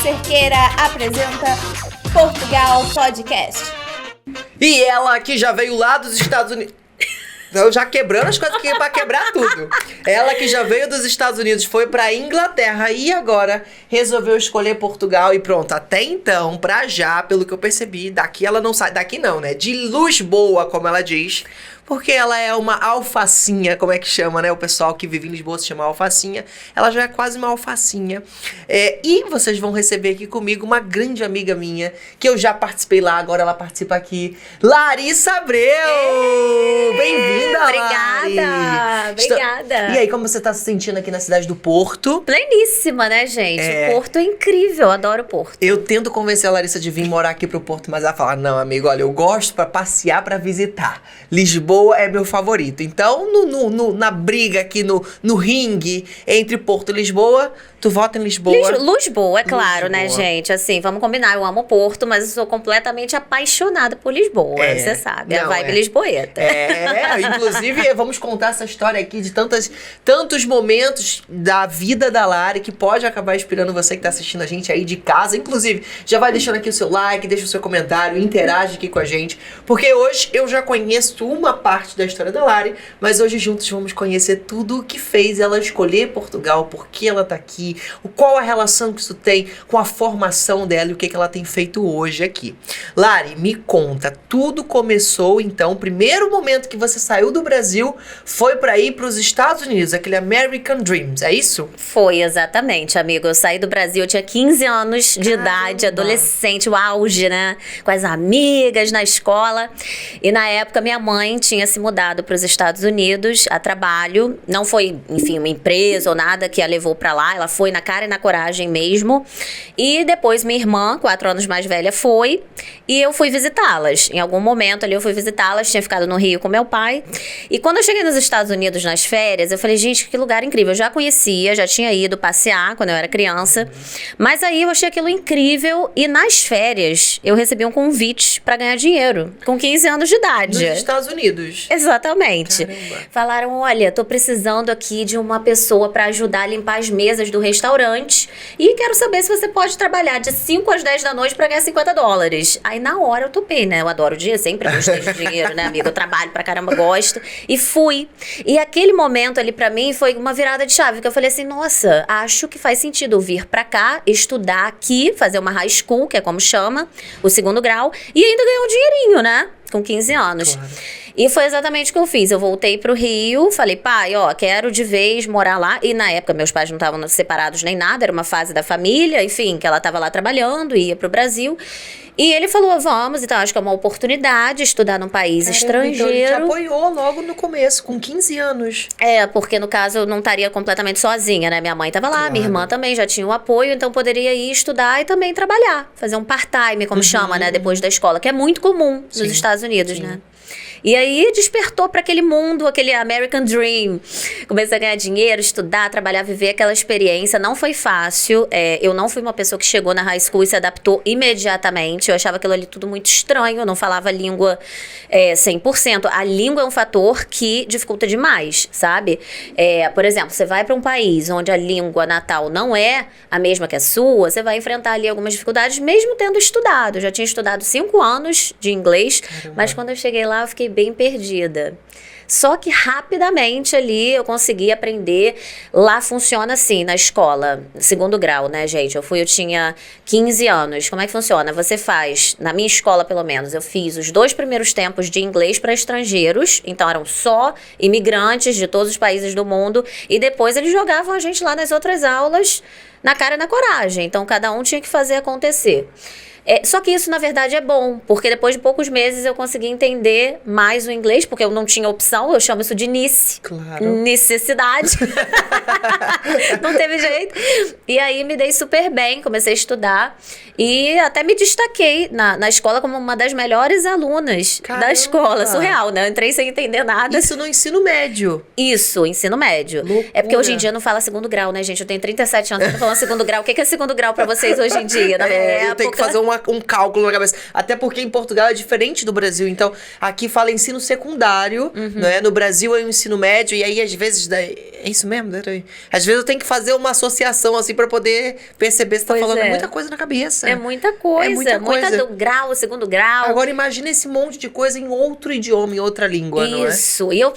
Cerqueira apresenta Portugal Podcast. E ela que já veio lá dos Estados Unidos... Eu já quebrando as coisas que ia pra quebrar tudo. Ela que já veio dos Estados Unidos, foi pra Inglaterra e agora resolveu escolher Portugal e pronto. Até então, pra já, pelo que eu percebi, daqui ela não sai... Daqui não, né? De Lisboa, como ela diz. Porque ela é uma alfacinha, como é que chama, né? O pessoal que vive em Lisboa se chama alfacinha. Ela já é quase uma alfacinha. E vocês vão receber aqui comigo uma grande amiga minha, que eu já participei lá, agora ela participa aqui. Larissa Abreu! Bem-vinda, Obrigada! Obrigada! E aí, como você tá se sentindo aqui na cidade do Porto? Pleníssima, né, gente? O Porto é incrível, adoro o Porto. Eu tento convencer a Larissa de vir morar aqui pro Porto, mas ela fala, não, amigo, olha, eu gosto pra passear, pra visitar. Lisboa é meu favorito. Então, na briga aqui, no ringue entre Porto e Lisboa, tu vota em Lisboa? Lisboa, é claro, né, gente? Assim, vamos combinar, eu amo Porto, mas eu sou completamente apaixonada por Lisboa, você sabe, a vibe lisboeta. Inclusive, vamos contar essa história aqui de tantos momentos da vida da Lari que pode acabar inspirando você que tá assistindo a gente aí de casa. Inclusive, já vai deixando aqui o seu like, deixa o seu comentário, interage aqui com a gente, porque hoje eu já conheço uma parte da história da Lari, mas hoje juntos vamos conhecer tudo o que fez ela escolher Portugal, por que ela tá aqui, qual a relação que isso tem com a formação dela e o que ela tem feito hoje aqui. Lari, me conta, tudo começou então, o primeiro momento que você saiu do Brasil foi para ir para os Estados Unidos, aquele American Dreams, é isso? Foi, exatamente, amigo. Eu saí do Brasil, eu tinha 15 anos de idade, adolescente, o auge, né? Com as amigas na escola. E na época minha mãe tinha se mudado para os Estados Unidos a trabalho. Não foi, enfim, uma empresa ou nada que a levou para lá. Ela foi na cara e na coragem mesmo. E depois minha irmã, 4 anos mais velha, foi. E eu fui visitá-las. Em algum momento ali eu fui visitá-las. Tinha ficado no Rio com meu pai. E quando eu cheguei nos Estados Unidos nas férias, eu falei, gente, que lugar incrível. Eu já conhecia, já tinha ido passear quando eu era criança. Mas aí eu achei aquilo incrível. E nas férias eu recebi um convite para ganhar dinheiro. Com 15 anos de idade. Nos Estados Unidos. Exatamente. Caramba. Falaram, olha, tô precisando aqui de uma pessoa pra ajudar a limpar as mesas do restaurante e quero saber se você pode trabalhar de 5 às 10 da noite pra ganhar $50. Aí na hora eu topei, né? Eu adoro dinheiro, sempre gostei de dinheiro, né, amiga? Eu trabalho pra caramba, gosto. E fui. E aquele momento ali pra mim foi uma virada de chave, que eu falei assim, nossa, acho que faz sentido eu vir pra cá, estudar aqui, fazer uma high school, que é como chama, o 2º grau, e ainda ganhar um dinheirinho, né? Com 15 anos. Claro. E foi exatamente o que eu fiz. Eu voltei pro Rio, falei, pai, ó, quero de vez morar lá. E na época meus pais não estavam separados nem nada, era uma fase da família, enfim, que ela tava lá trabalhando, ia pro Brasil. E ele falou, vamos, então acho que é uma oportunidade estudar num país estrangeiro. Então ele te apoiou logo no começo, com 15 anos. Porque no caso eu não estaria completamente sozinha, né? Minha mãe tava lá, minha irmã também já tinha o apoio, então poderia ir estudar e também trabalhar. Fazer um part-time, como chama, né? Depois da escola, que é muito comum nos Estados Unidos, né? E aí despertou para aquele mundo, aquele American Dream. Comecei a ganhar dinheiro, estudar, trabalhar, viver aquela experiência. Não foi fácil. Eu não fui uma pessoa que chegou na high school e se adaptou imediatamente. Eu achava aquilo ali tudo muito estranho. Eu não falava a língua 100%. A língua é um fator que dificulta demais, sabe? Por exemplo, você vai para um país onde a língua natal não é a mesma que a sua, você vai enfrentar ali algumas dificuldades, mesmo tendo estudado. Eu já tinha estudado 5 anos de inglês, mas quando eu cheguei lá, eu fiquei bem perdida. Só que rapidamente ali eu consegui aprender. Lá funciona assim, na escola, 2º grau, né, gente? Eu tinha 15 anos. Como é que funciona? Você faz, na minha escola pelo menos, eu fiz os 2 primeiros tempos de inglês para estrangeiros. Então eram só imigrantes de todos os países do mundo. E depois eles jogavam a gente lá nas outras aulas, na cara e na coragem. Então cada um tinha que fazer acontecer. Só que isso, na verdade, é bom, porque depois de poucos meses eu consegui entender mais o inglês, porque eu não tinha opção, eu chamo isso de NICE. Claro. Necessidade. Não teve jeito. E aí me dei super bem, comecei a estudar e até me destaquei na escola como uma das melhores alunas da escola. Surreal, né? Eu entrei sem entender nada. Isso no ensino médio. Isso, ensino médio. Loucura. É porque hoje em dia não fala 2º grau, né, gente? Eu tenho 37 anos, eu tô falando 2º grau. O que é 2º grau pra vocês hoje em dia? Na minha época... Eu tenho que fazer um cálculo na cabeça. Até porque em Portugal é diferente do Brasil. Então, aqui fala ensino secundário, né? No Brasil é o ensino médio. E aí, às vezes, É isso mesmo? Às vezes eu tenho que fazer uma associação assim pra poder perceber se tá falando muita coisa na cabeça. É muita coisa. É muita coisa. Do grau, segundo grau. Agora imagina esse monte de coisa em outro idioma, em outra língua, não é? Isso. E eu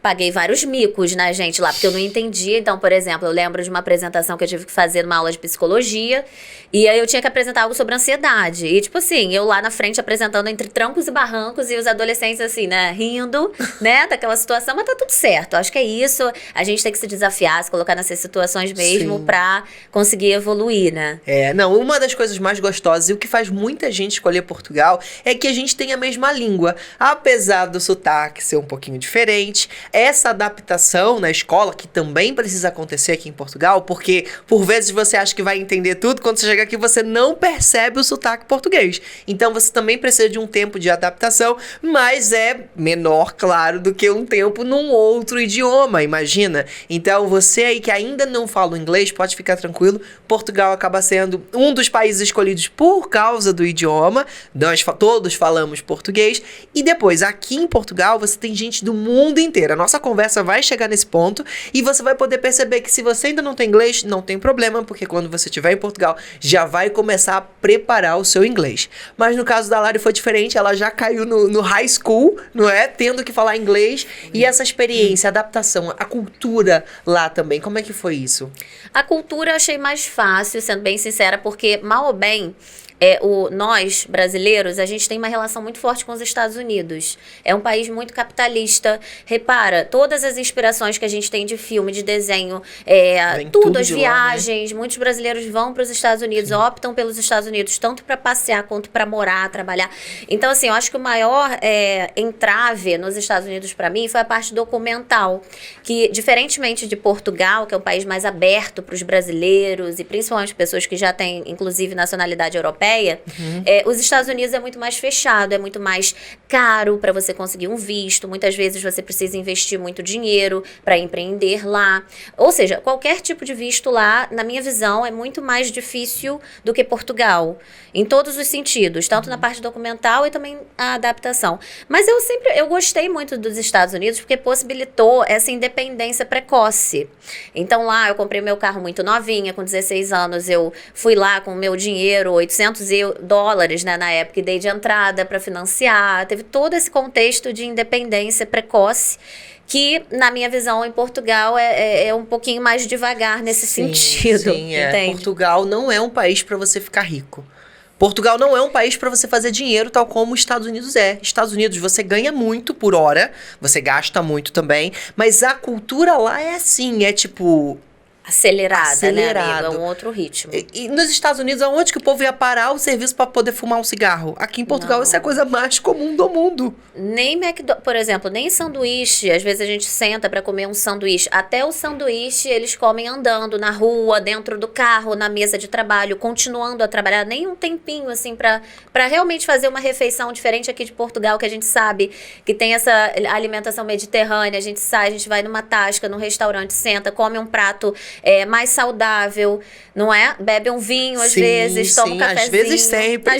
paguei vários micos, né, gente, lá, porque eu não entendia. Então, por exemplo, eu lembro de uma apresentação que eu tive que fazer numa aula de psicologia. E aí eu tinha que apresentar algo sobre ansiedade. E, tipo assim, eu lá na frente apresentando entre trancos e barrancos e os adolescentes, assim, né, rindo, né, daquela situação. Mas tá tudo certo. Acho que é isso. A gente tem que se desafiar, se colocar nessas situações mesmo pra conseguir evoluir, né? Não, uma das coisas mais gostosas e o que faz muita gente escolher Portugal é que a gente tem a mesma língua. Apesar do sotaque ser um pouquinho diferente, essa adaptação na escola, que também precisa acontecer aqui em Portugal, porque por vezes você acha que vai entender tudo, quando você chega aqui você não percebe o sotaque português. Então você também precisa de um tempo de adaptação, mas é menor, claro, do que um tempo num outro idioma, imagina. Então você aí que ainda não fala o inglês, pode ficar tranquilo, Portugal acaba sendo um dos países escolhidos por causa do idioma, nós todos falamos português, e depois, aqui em Portugal, você tem gente do mundo inteiro. A nossa conversa vai chegar nesse ponto, e você vai poder perceber que se você ainda não tem inglês, não tem problema, porque quando você estiver em Portugal, já vai começar a preparar o seu inglês. Mas no caso da Lari foi diferente, ela já caiu no high school, não é? Tendo que falar inglês, e essa experiência, a adaptação, a cultura lá também, como é que foi isso? A cultura eu achei mais fácil, sendo bem sincera, porque mal ou bem, nós, brasileiros, a gente tem uma relação muito forte com os Estados Unidos. É um país muito capitalista. Repara, todas as inspirações que a gente tem de filme, de desenho, tudo, as viagens, lá, né? Muitos brasileiros vão para os Estados Unidos, optam pelos Estados Unidos, tanto para passear quanto para morar, trabalhar. Então, assim, eu acho que o maior entrave nos Estados Unidos para mim foi a parte documental, que, diferentemente de Portugal, que é um país mais aberto para os brasileiros e principalmente pessoas que já têm, inclusive, nacionalidade europeia, os Estados Unidos é muito mais fechado, é muito mais caro para você conseguir um visto. Muitas vezes você precisa investir muito dinheiro para empreender lá. Ou seja, qualquer tipo de visto lá, na minha visão, é muito mais difícil do que Portugal. Em todos os sentidos, tanto na parte documental e também a adaptação. Mas eu gostei muito dos Estados Unidos porque possibilitou essa independência precoce. Então lá eu comprei meu carro muito novinha, com 16 anos, eu fui lá com o meu dinheiro, $800, né, na época, e dei de entrada para financiar. Teve todo esse contexto de independência precoce que, na minha visão, em Portugal é um pouquinho mais devagar nesse sentido. Sim, Portugal não é um país para você ficar rico. Portugal não é um país para você fazer dinheiro tal como os Estados Unidos é. Estados Unidos você ganha muito por hora, você gasta muito também, mas a cultura lá é assim, é tipo... Acelerada, né, amigo? É um outro ritmo. E nos Estados Unidos, aonde que o povo ia parar o serviço para poder fumar um cigarro? Aqui em Portugal, isso é a coisa mais comum do mundo. Nem por exemplo, nem sanduíche. Às vezes a gente senta para comer um sanduíche. Até o sanduíche eles comem andando na rua, dentro do carro, na mesa de trabalho, continuando a trabalhar. Nem um tempinho, assim, para realmente fazer uma refeição diferente aqui de Portugal, que a gente sabe que tem essa alimentação mediterrânea. A gente sai, a gente vai numa tasca, num restaurante, senta, come um prato mais saudável, não é? Bebe um vinho às vezes, toma um cafezinho. Às vezes sempre.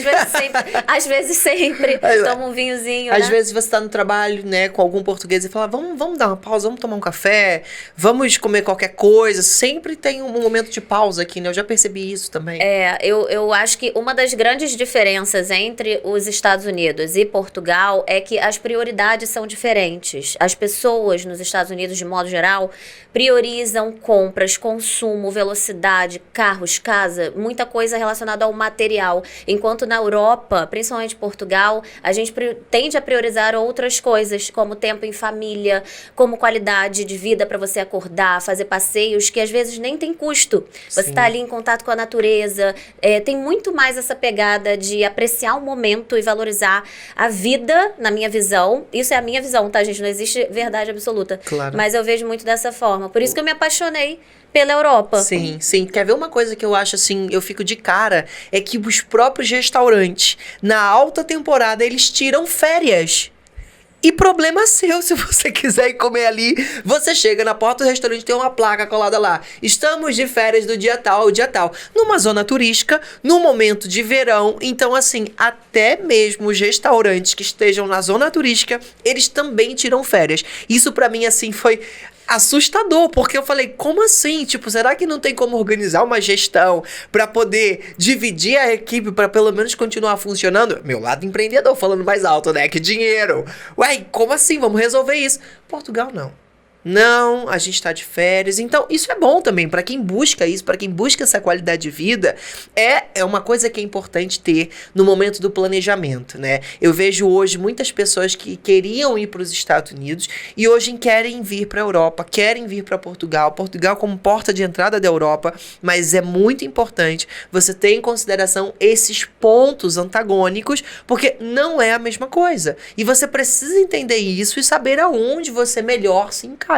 Às vezes sempre. Toma um vinhozinho, Às vezes você tá no trabalho, né, com algum português e fala, vamos dar uma pausa, vamos tomar um café, vamos comer qualquer coisa. Sempre tem um momento de pausa aqui, né? Eu já percebi isso também. Eu acho que uma das grandes diferenças entre os Estados Unidos e Portugal é que as prioridades são diferentes. As pessoas nos Estados Unidos, de modo geral, priorizam compras, consumo, velocidade, carros, casa, muita coisa relacionada ao material. Enquanto na Europa, principalmente Portugal, a gente tende a priorizar outras coisas, como tempo em família, como qualidade de vida para você acordar, fazer passeios que às vezes nem tem custo. Você está ali em contato com a natureza. Tem muito mais essa pegada de apreciar o momento e valorizar a vida, na minha visão. Isso é a minha visão, tá, gente? Não existe verdade absoluta. Claro. Mas eu vejo muito dessa forma. Por isso que eu me apaixonei pela Europa. Sim, sim. Quer ver uma coisa que eu acho assim, eu fico de cara, é que os próprios restaurantes, na alta temporada, eles tiram férias. E problema seu, se você quiser ir comer ali, você chega na porta do restaurante, tem uma placa colada lá. Estamos de férias do dia tal ao dia tal. Numa zona turística, no momento de verão. Então, assim, até mesmo os restaurantes que estejam na zona turística, eles também tiram férias. Isso pra mim, assim, foi assustador, porque eu falei, como assim? Tipo, será que não tem como organizar uma gestão para poder dividir a equipe para pelo menos continuar funcionando? Meu lado empreendedor falando mais alto, né? Que dinheiro. Ué, como assim? Vamos resolver isso. Portugal não. Não, a gente tá de férias. Então, isso é bom também para quem busca isso, para quem busca essa qualidade de vida. É uma coisa que é importante ter no momento do planejamento, né? Eu vejo hoje muitas pessoas que queriam ir para os Estados Unidos e hoje querem vir para a Europa, querem vir para Portugal. Portugal como porta de entrada da Europa, mas é muito importante você ter em consideração esses pontos antagônicos, porque não é a mesma coisa. E você precisa entender isso e saber aonde você melhor se encaixa,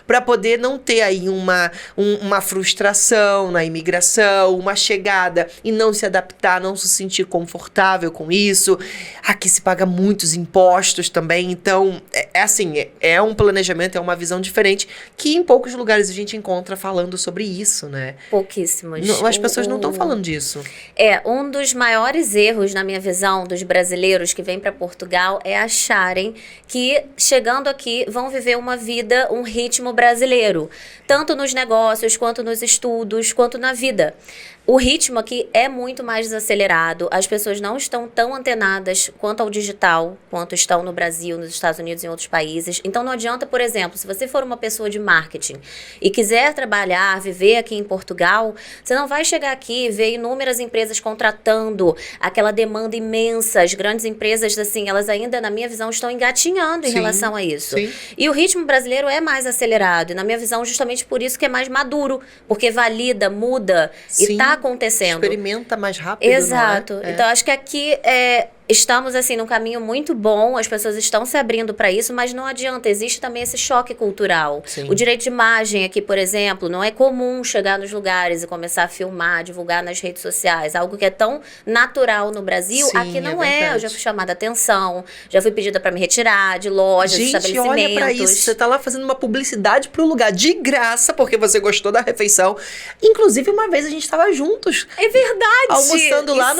para poder não ter aí uma frustração na imigração, uma chegada e não se adaptar, não se sentir confortável com isso. Aqui se paga muitos impostos também, então é um planejamento, é uma visão diferente que em poucos lugares a gente encontra falando sobre isso, né? Pouquíssimos. As pessoas não estão falando disso. Um dos maiores erros, na minha visão, dos brasileiros que vêm para Portugal é acharem que chegando aqui vão viver uma vida, um ritmo brasileiro, tanto nos negócios, quanto nos estudos, quanto na vida. O ritmo aqui é muito mais desacelerado, as pessoas não estão tão antenadas quanto ao digital, quanto estão no Brasil, nos Estados Unidos e em outros países. Então não adianta, por exemplo, se você for uma pessoa de marketing e quiser trabalhar, viver aqui em Portugal, você não vai chegar aqui e ver inúmeras empresas contratando, aquela demanda imensa, as grandes empresas, assim, elas ainda, na minha visão, estão engatinhando em relação a isso. Sim. E o ritmo brasileiro é mais acelerado, e na minha visão, justamente por isso que é mais maduro, porque valida, muda, Sim. e tá acontecendo. Experimenta mais rápido. Exato. Não é? Então, acho que aqui estamos, assim, num caminho muito bom, as pessoas estão se abrindo para isso, mas não adianta, existe também esse choque cultural. Sim. O direito de imagem aqui, por exemplo, não é comum chegar nos lugares e começar a filmar, divulgar nas redes sociais, algo que é tão natural no Brasil, Sim, aqui não é. Eu já fui chamada a atenção, já fui pedida para me retirar de lojas, Gente, estabelecimentos. olha pra isso, você tá lá fazendo uma publicidade pro lugar de graça, porque você gostou da refeição. Inclusive, uma vez a gente tava juntos. É verdade! Almoçando lá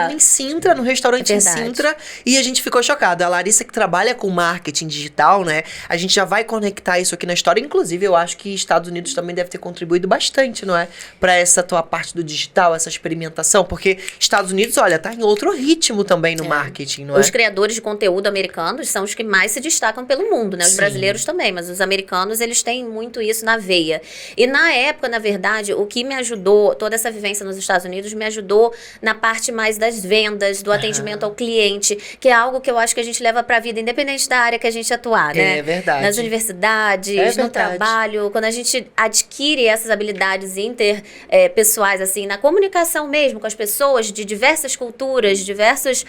em Sintra, no restaurante em verdade. Sintra, e a gente ficou chocada. A Larissa, que trabalha com marketing digital, né? A gente já vai conectar isso aqui na história. Inclusive, eu acho que Estados Unidos também deve ter contribuído bastante, não é? Pra essa tua parte do digital, essa experimentação, porque Estados Unidos, olha, tá em outro ritmo também no marketing, não é? Os criadores de conteúdo americanos são os que mais se destacam pelo mundo, né? Os brasileiros também, mas os americanos, eles têm muito isso na veia. E na época, na verdade, o que me ajudou, toda essa vivência nos Estados Unidos, me ajudou na parte mais das vendas, do atendimento ao cliente, que é algo que eu acho que a gente leva pra vida, independente da área que a gente atuar, né? É verdade. Nas universidades, no trabalho, quando a gente adquire essas habilidades interpessoais, assim, na comunicação mesmo com as pessoas de diversas culturas, de diversos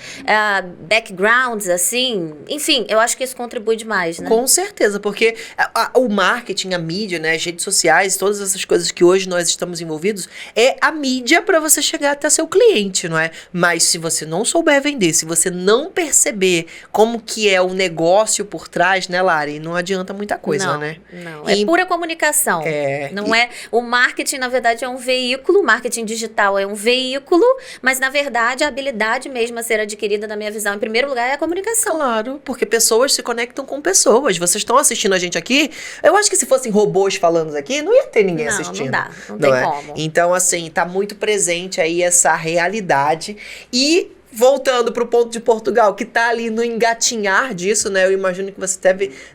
backgrounds, assim, enfim, eu acho que isso contribui demais, né? Com certeza, porque o marketing, a mídia, né, as redes sociais, todas essas coisas que hoje nós estamos envolvidos, é a mídia para você chegar até seu cliente, não é? Mas se você não souber vender, se você não perceber como que é o negócio por trás, né, Lari, não adianta muita coisa, né? Não, é pura comunicação. O marketing, na verdade, é um veículo, o marketing digital é um veículo, mas, na verdade, a habilidade mesmo a ser adquirida, na minha visão, em primeiro lugar, é a comunicação. Claro, porque pessoas se conectam com pessoas. Vocês estão assistindo a gente aqui, eu acho que se fossem robôs falando aqui, não ia ter ninguém assistindo. Não dá, não tem como. Então, assim, tá muito presente aí essa realidade. E voltando pro ponto de Portugal, que tá ali no engatinhar disso, né? Eu imagino que você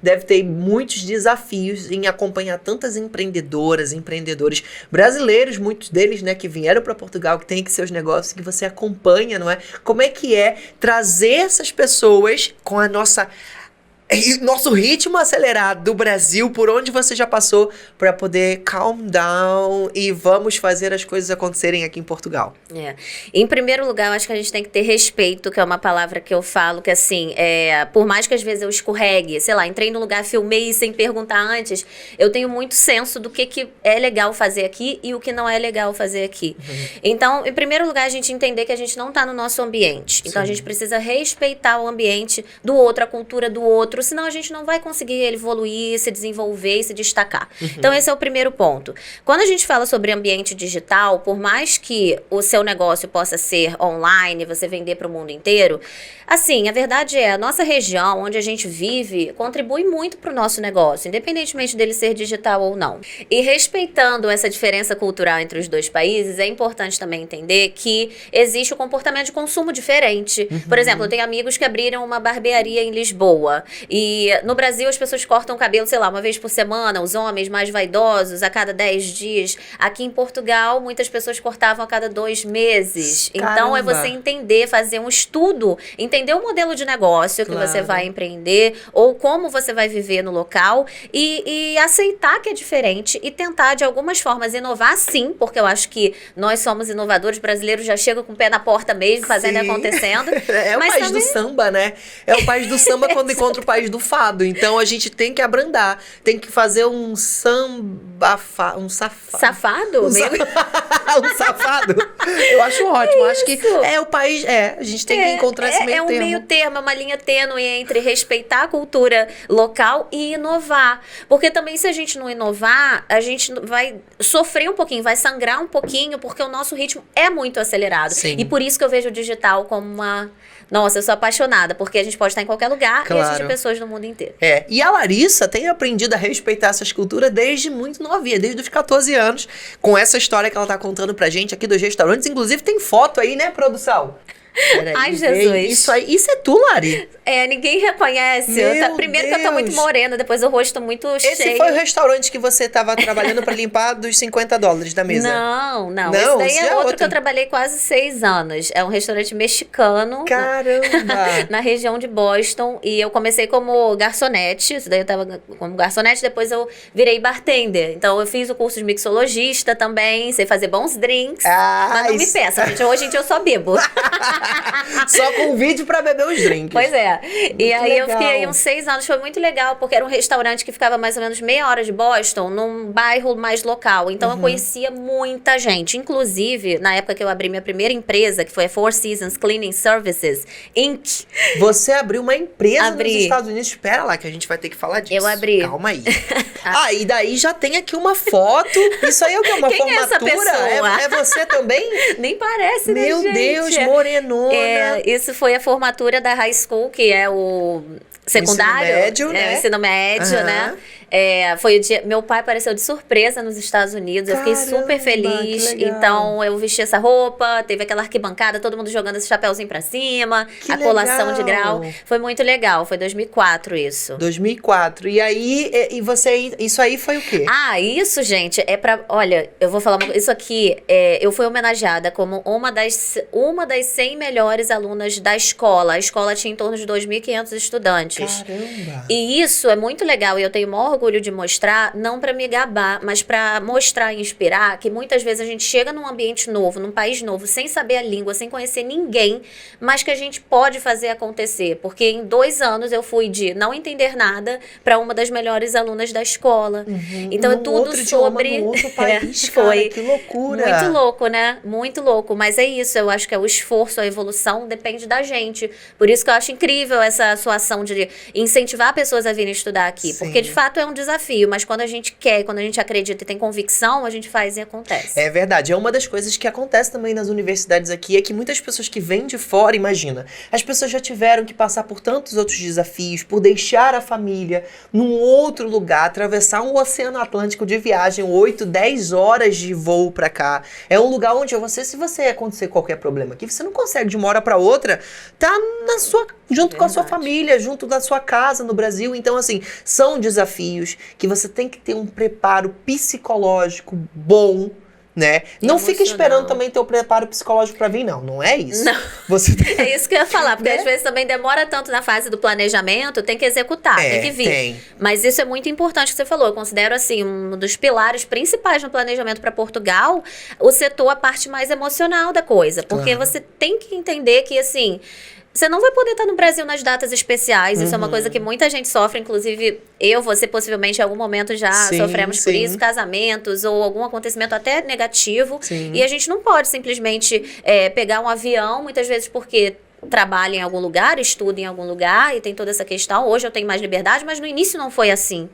deve ter muitos desafios em acompanhar tantas empreendedoras, empreendedores brasileiros, muitos deles, né, que vieram para Portugal, que tem aqui seus negócios, que você acompanha, não é? Como é que é trazer essas pessoas com a nosso ritmo acelerado do Brasil, por onde você já passou, para poder calm down e vamos fazer as coisas acontecerem aqui em Portugal? Em primeiro lugar, eu acho que a gente tem que ter respeito, que é uma palavra que eu falo, que assim, por mais que às vezes eu escorregue, sei lá, entrei no lugar, filmei sem perguntar antes, eu tenho muito senso do que é legal fazer aqui e o que não é legal fazer aqui. Então, em primeiro lugar, a gente entender que a gente não está no nosso ambiente. Então, a gente precisa respeitar o ambiente do outro, a cultura do outro, outro, senão a gente não vai conseguir evoluir, se desenvolver e se destacar. Então, esse é o primeiro ponto. Quando a gente fala sobre ambiente digital, por mais que o seu negócio possa ser online, você vender para o mundo inteiro, assim, a verdade é, a nossa região, onde a gente vive, contribui muito para o nosso negócio, independentemente dele ser digital ou não. E respeitando essa diferença cultural entre os dois países, é importante também entender que existe o comportamento de consumo diferente. Por exemplo, eu tenho amigos que abriram uma barbearia em Lisboa. E no Brasil as pessoas cortam o cabelo, sei lá, uma vez por semana, os homens mais vaidosos, a cada 10 dias. Aqui em Portugal, muitas pessoas cortavam a cada 2 meses. Caramba. Então, é você entender, fazer um estudo, entender o modelo de negócio que você vai empreender, ou como você vai viver no local, e aceitar que é diferente e tentar, de algumas formas, inovar sim, porque eu acho que nós somos inovadores, brasileiros já chegam com o pé na porta mesmo, fazendo e acontecendo. É o Mas país também... do samba, né? É o país do samba quando encontra o país do fado. Então a gente tem que abrandar, tem que fazer um samba, um safado. Safado? Um safado. Eu acho ótimo. Acho que é o país. A gente tem que encontrar esse meio termo. É um meio termo, é uma linha tênue entre respeitar a cultura local e inovar. Porque também, se a gente não inovar, a gente vai sofrer um pouquinho, vai sangrar um pouquinho, porque o nosso ritmo é muito acelerado. Sim. E por isso que eu vejo o digital como uma... Nossa, eu sou apaixonada, porque a gente pode estar em qualquer lugar e atingir pessoas no mundo inteiro. E a Larissa tem aprendido a respeitar essas culturas desde muito novinha, desde os 14 anos, com essa história que ela tá contando pra gente aqui dos restaurantes. Inclusive tem foto aí, né, produção? Ai, Jesus. Isso é tu, Lari? Ninguém reconhece. Primeiro que eu tô muito morena, depois o rosto muito cheio. Esse foi o restaurante que você tava trabalhando pra limpar dos $50 da mesa? Não. Esse daí é outro que eu trabalhei quase 6 anos. É um restaurante mexicano. Caramba! Na região de Boston. E eu comecei como garçonete. Isso daí eu tava como garçonete, depois eu virei bartender. Então eu fiz o curso de mixologista também, sei fazer bons drinks. Mas não me peça, gente. Hoje em dia eu só bebo. Só convide pra beber os drinks. Pois é. E aí legal. eu fiquei aí uns 6 anos. Foi muito legal, porque era um restaurante que ficava mais ou menos meia hora de Boston, num bairro mais local. Então eu conhecia muita gente. Inclusive, na época que eu abri minha primeira empresa, que foi a Four Seasons Cleaning Services, Inc. Você abriu uma empresa nos Estados Unidos? Espera lá, que a gente vai ter que falar disso. Eu abri. Calma aí. E daí já tem aqui uma foto. Isso aí é o que? Uma Quem formatura? É essa pessoa? É você também? Nem parece, né, Meu gente? Deus, morenona. Isso foi a formatura da high school, que é o secundário. Ensino médio, né? O ensino médio, né? Foi o dia... Meu pai apareceu de surpresa nos Estados Unidos. Eu fiquei super feliz. Então, eu vesti essa roupa, teve aquela arquibancada, todo mundo jogando esse chapéuzinho pra cima, a colação de grau. Foi muito legal. Foi 2004 isso. 2004. E aí, isso aí foi o quê? Isso, gente, é pra... Olha, eu vou falar uma coisa. Isso aqui, eu fui homenageada como uma das 100 melhores alunas da escola. A escola tinha em torno de 2.500 estudantes. Caramba! E isso é muito legal e eu tenho o maior orgulho de mostrar, não pra me gabar, mas pra mostrar e inspirar que muitas vezes a gente chega num ambiente novo, num país novo, sem saber a língua, sem conhecer ninguém, mas que a gente pode fazer acontecer. Porque em 2 anos eu fui de não entender nada pra uma das melhores alunas da escola. Então é tudo sobre... No outro país, cara, que loucura! Muito louco, né? Muito louco. Mas é isso, eu acho que o esforço, a evolução depende da gente. Por isso que eu acho incrível essa sua ação de incentivar pessoas a virem estudar aqui. Sim. Porque de fato é um desafio, mas quando a gente quer, quando a gente acredita e tem convicção, a gente faz e acontece. É verdade. É uma das coisas que acontece também nas universidades aqui, é que muitas pessoas que vêm de fora, imagina, as pessoas já tiveram que passar por tantos outros desafios, por deixar a família num outro lugar, atravessar um oceano Atlântico de viagem, 8, 10 horas de voo pra cá. É um lugar onde se você acontecer qualquer problema aqui, você não consegue de uma hora pra outra tá junto com a sua família, junto da sua casa no Brasil. Então, assim, são desafios que você tem que ter um preparo psicológico bom, né? Não fica esperando também ter o preparo psicológico pra vir, não é isso. Não. Você tem... É isso que eu ia falar, porque às vezes também demora tanto na fase do planejamento, tem que executar, tem que vir. Tem. Mas isso é muito importante que você falou, eu considero assim, um dos pilares principais no planejamento para Portugal, o setor, a parte mais emocional da coisa, porque você tem que entender que assim... Você não vai poder estar no Brasil nas datas especiais. Isso é uma coisa que muita gente sofre. Inclusive, você possivelmente em algum momento já sofremos por isso. Casamentos ou algum acontecimento até negativo. Sim. E a gente não pode simplesmente pegar um avião, muitas vezes porque trabalha em algum lugar, estuda em algum lugar e tem toda essa questão. Hoje eu tenho mais liberdade, mas no início não foi assim.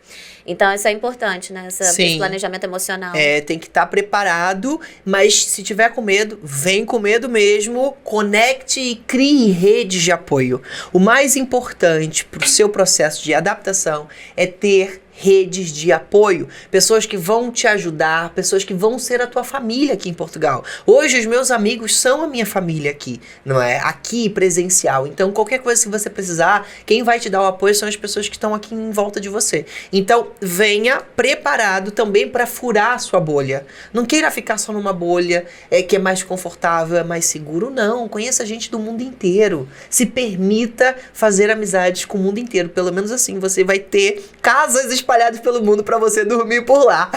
Então, isso é importante, né? Esse planejamento emocional. Tem que estar preparado, mas se tiver com medo, vem com medo mesmo, conecte e crie redes de apoio. O mais importante para o seu processo de adaptação é ter redes de apoio, pessoas que vão te ajudar, pessoas que vão ser a tua família aqui em Portugal. Hoje os meus amigos são a minha família aqui, não é? Aqui presencial. Então qualquer coisa que você precisar, quem vai te dar o apoio são as pessoas que estão aqui em volta de você. Então venha preparado também para furar a sua bolha. Não queira ficar só numa bolha que é mais confortável, é mais seguro, não. Conheça gente do mundo inteiro. Se permita fazer amizades com o mundo inteiro. Pelo menos assim você vai ter casas espalhados pelo mundo pra você dormir por lá.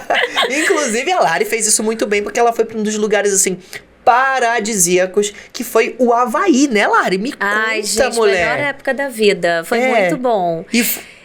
Inclusive a Lari fez isso muito bem, porque ela foi pra um dos lugares assim paradisíacos, que foi o Havaí, né, Lari? Me conta, gente, mulher. Melhor época da vida. Foi muito bom.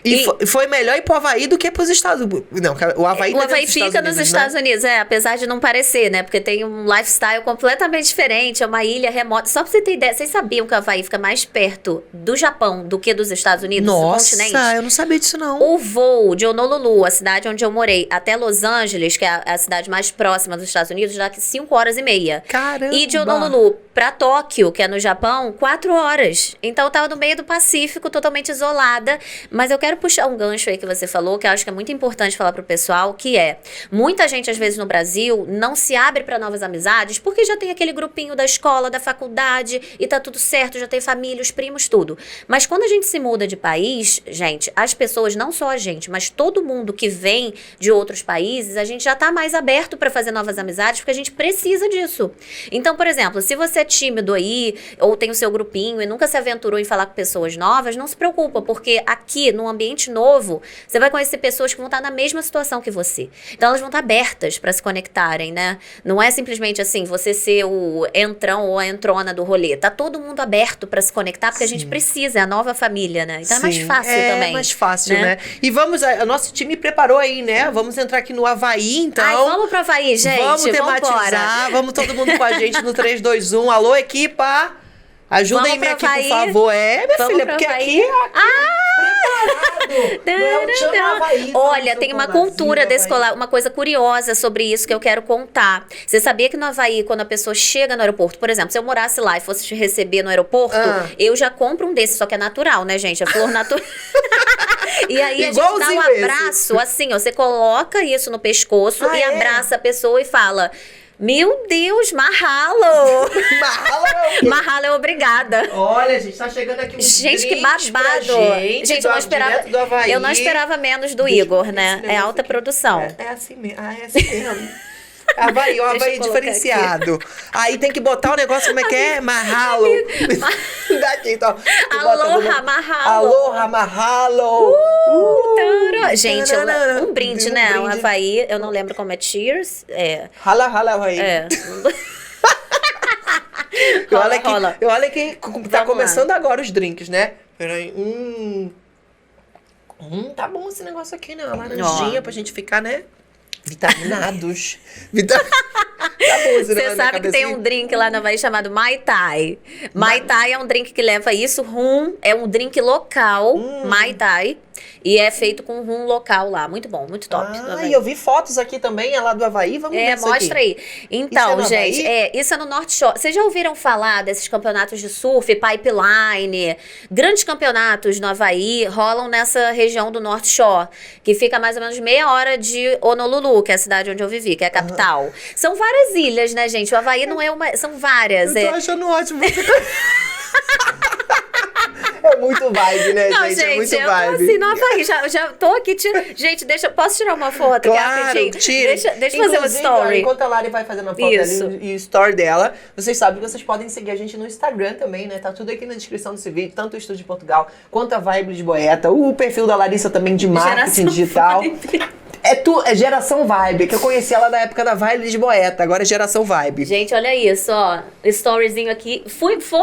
E foi melhor ir pro Havaí do que pros Estados Unidos. Não, o Havaí fica nos Estados Unidos, apesar de não parecer, né? Porque tem um lifestyle completamente diferente, é uma ilha remota. Só pra você ter ideia, vocês sabiam que o Havaí fica mais perto do Japão do que dos Estados Unidos? Nossa, do continente? Eu não sabia disso, não. O voo de Honolulu, a cidade onde eu morei, até Los Angeles, que é a cidade mais próxima dos Estados Unidos, dá 5 horas e meia. Caramba! E de Honolulu pra Tóquio, que é no Japão, 4 horas. Então eu tava no meio do Pacífico, totalmente isolada. Mas eu quero puxar um gancho aí que você falou, que eu acho que é muito importante falar pro pessoal, que é, muita gente às vezes no Brasil não se abre pra novas amizades, porque já tem aquele grupinho da escola, da faculdade, e tá tudo certo, já tem família, os primos, tudo. Mas quando a gente se muda de país, gente, as pessoas, não só a gente, mas todo mundo que vem de outros países, a gente já tá mais aberto pra fazer novas amizades, porque a gente precisa disso. Então, por exemplo, se você é tímido aí, ou tem o seu grupinho e nunca se aventurou em falar com pessoas novas, não se preocupa, porque aqui, num ambiente novo, você vai conhecer pessoas que vão estar na mesma situação que você. Então, elas vão estar abertas para se conectarem, né? Não é simplesmente assim, você ser o entrão ou a entrona do rolê. Tá todo mundo aberto para se conectar, porque a gente precisa, é a nova família, né? Então, é mais fácil também. É mais fácil, né? E vamos, o nosso time preparou aí, né? Vamos entrar aqui no Havaí, então. Vamos pro Havaí, gente. Vamos tematizar, vamos todo mundo com a gente no 3, 2, 1. Alô, equipa! Ajudem-me aqui, por favor. Minha filha, porque aqui preparado. Olha, tem uma cultura descolar, uma coisa curiosa sobre isso que eu quero contar. Você sabia que no Havaí, quando a pessoa chega no aeroporto, por exemplo, se eu morasse lá e fosse te receber no aeroporto, eu já compro um desses, só que é natural, né, gente? É flor natural. E aí a gente dá um abraço, assim, ó, você coloca isso no pescoço e abraça a pessoa e fala: meu Deus, mahalo! Mahalo é obrigada. Olha, gente, tá chegando aqui um gente, que babado. Gente, eu não esperava menos do Igor, né? É alta produção. É assim mesmo. É assim mesmo. Havaí, o Havaí diferenciado. Aqui. Aí tem que botar o negócio, como é que é? Mahalo. Daqui, então. Aloha, mahalo. Aloha, mahalo. Gente, um brinde, né? O Havaí, eu não lembro como é. Cheers. Hala, Havaí. Olha que tá começando agora os drinks, né? Peraí. Tá bom esse negócio aqui, né? Uma laranjinha pra gente ficar, né? Vitaminados. Você sabe que tem um drink lá no Havaí chamado Mai Tai. Mai Tai é um drink que leva isso, rum, é um drink local, Mai Tai. E é feito com rum local lá. Muito bom, muito top. E eu vi fotos aqui também, é lá do Havaí. Vamos ver isso mostra aqui. Aí. Então, isso gente, isso é no North Shore. Vocês já ouviram falar desses campeonatos de surf, pipeline? Grandes campeonatos no Havaí rolam nessa região do North Shore, que fica mais ou menos meia hora de Honolulu, que é a cidade onde eu vivi, que é a capital. São várias ilhas, né, gente? O Havaí não é uma... São várias. Eu tô achando ótimo. É muito vibe, né, gente? É muito eu vibe. Tô assim no Havaí, já tô aqui. Gente, posso tirar uma foto? Claro, rapidinho? Tira. Deixa eu fazer uma story. Enquanto a Lari vai fazendo a foto ali e o story dela, vocês sabem que vocês podem seguir a gente no Instagram também, né? Tá tudo aqui na descrição desse vídeo, tanto o Estúdio de Portugal quanto a Vibe Lisboeta, o perfil da Larissa também de marketing digital. É Geração Vibe, que eu conheci ela na época da Vibe Lisboeta, agora é Geração Vibe. Gente, olha isso, ó. Storyzinho aqui.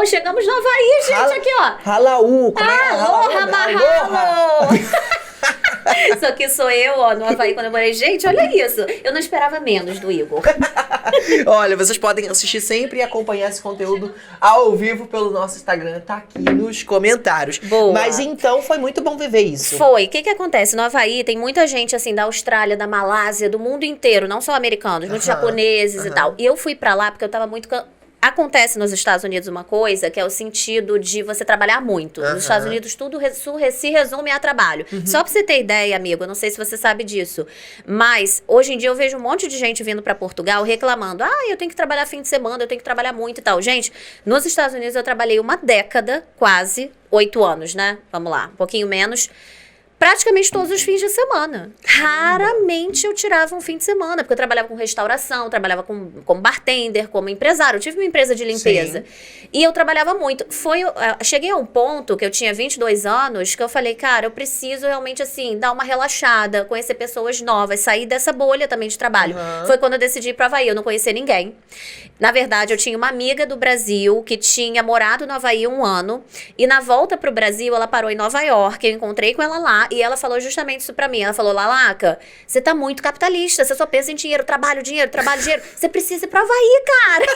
Chegamos no Havaí, gente, aqui, ó. Halaú. Aloha, mahalo. Só que sou eu, ó, no Havaí, quando eu morei. Gente, olha isso. Eu não esperava menos do Igor. Olha, vocês podem assistir sempre e acompanhar esse conteúdo ao vivo pelo nosso Instagram, tá aqui nos comentários. Boa. Mas então foi muito bom viver isso. Foi. O que acontece? No Havaí tem muita gente, assim, da Austrália, da Malásia, do mundo inteiro, não só americanos, muitos japoneses e tal. E eu fui pra lá porque eu tava muito... Acontece nos Estados Unidos uma coisa que é o sentido de você trabalhar muito. Nos Estados Unidos tudo se resume a trabalho. Só pra você ter ideia, amigo, eu não sei se você sabe disso, mas hoje em dia eu vejo um monte de gente vindo pra Portugal reclamando: eu tenho que trabalhar fim de semana, eu tenho que trabalhar muito e tal. Gente, nos Estados Unidos eu trabalhei uma década, quase, 8 anos, né? Vamos lá, um pouquinho menos. Praticamente todos os fins de semana. Raramente eu tirava um fim de semana, porque eu trabalhava com restauração, trabalhava como bartender, como empresário. Eu tive uma empresa de limpeza. Sim. E eu trabalhava muito. Cheguei a um ponto que eu tinha 22 anos, que eu falei, cara, eu preciso realmente, assim, dar uma relaxada, conhecer pessoas novas, sair dessa bolha também de trabalho. Foi quando eu decidi ir pro Havaí, eu não conhecia ninguém. Na verdade, eu tinha uma amiga do Brasil que tinha morado no Havaí 1 ano, e na volta pro Brasil, ela parou em Nova York, eu encontrei com ela lá, e ela falou justamente isso pra mim. Ela falou, Lalaca, você tá muito capitalista, você só pensa em dinheiro, trabalho, dinheiro, você precisa ir pro Havaí, cara.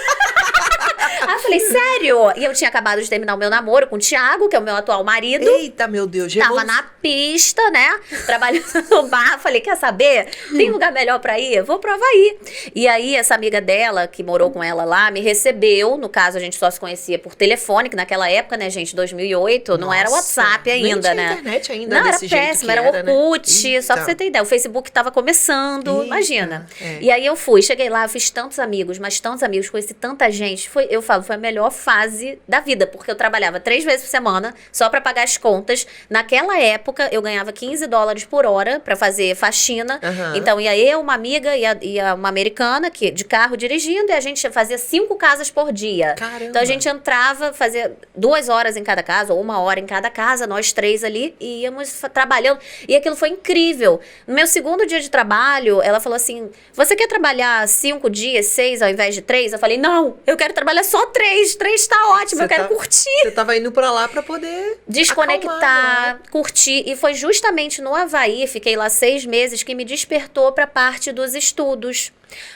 Aí eu falei, sério? E eu tinha acabado de terminar o meu namoro com o Thiago, que é o meu atual marido. Eita, meu Deus. Tava na pista, né? Trabalhando no bar. Falei, quer saber? Tem lugar melhor pra ir? Vou pro Havaí. E aí, essa amiga dela, que morou com ela lá, me recebeu. No caso, a gente só se conhecia por telefone, que naquela época, né, gente, 2008, não era WhatsApp ainda, nem né? tinha internet ainda, não, desse era péssimo, era Orkut, né? só pra você ter ideia. O Facebook tava começando, imagina. E aí eu fui, cheguei lá, eu fiz tantos amigos, mas tantos amigos, conheci tanta gente. Foi a melhor fase da vida, porque eu trabalhava 3 vezes por semana, só pra pagar as contas. Naquela época, eu ganhava $15 por hora pra fazer faxina. Então, ia eu, uma amiga e uma americana, que, de carro dirigindo, e a gente fazia 5 casas por dia. Caramba. Então, a gente entrava, fazia 2 horas em cada casa, ou 1 hora em cada casa, nós 3 ali, e íamos trabalhando. E aquilo foi incrível. No meu segundo dia de trabalho, ela falou assim, você quer trabalhar 5 dias, 6 ao invés de 3? Eu falei, não, eu quero trabalhar só 3. 3 tá ótimo, eu quero curtir. Você tava indo pra lá pra poder desconectar, curtir. E foi justamente no Havaí, fiquei lá 6 meses, que me despertou pra parte dos estudos.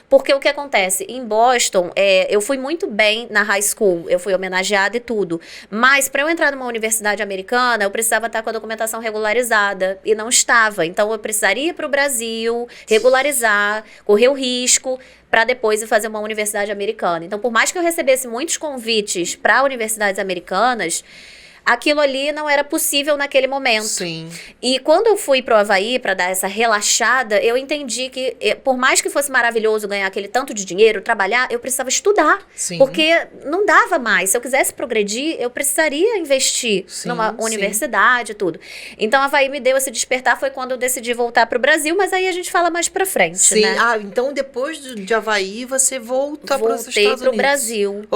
Porque o que acontece? Em Boston, eu fui muito bem na high school, eu fui homenageada e tudo. Mas para eu entrar numa universidade americana, eu precisava estar com a documentação regularizada. E não estava. Então, eu precisaria ir para o Brasil, regularizar, correr o risco, para depois ir fazer uma universidade americana. Então, por mais que eu recebesse muitos convites para universidades americanas, aquilo ali não era possível naquele momento. Sim. E quando eu fui pro Havaí para dar essa relaxada, eu entendi que, por mais que fosse maravilhoso ganhar aquele tanto de dinheiro, trabalhar, eu precisava estudar. Sim. Porque não dava mais. Se eu quisesse progredir, eu precisaria investir numa universidade e tudo. Então, o Havaí me deu esse despertar, foi quando eu decidi voltar pro Brasil, mas aí a gente fala mais pra frente, né? Então depois de Havaí, você volta para os Estados Unidos. Voltei pro Brasil.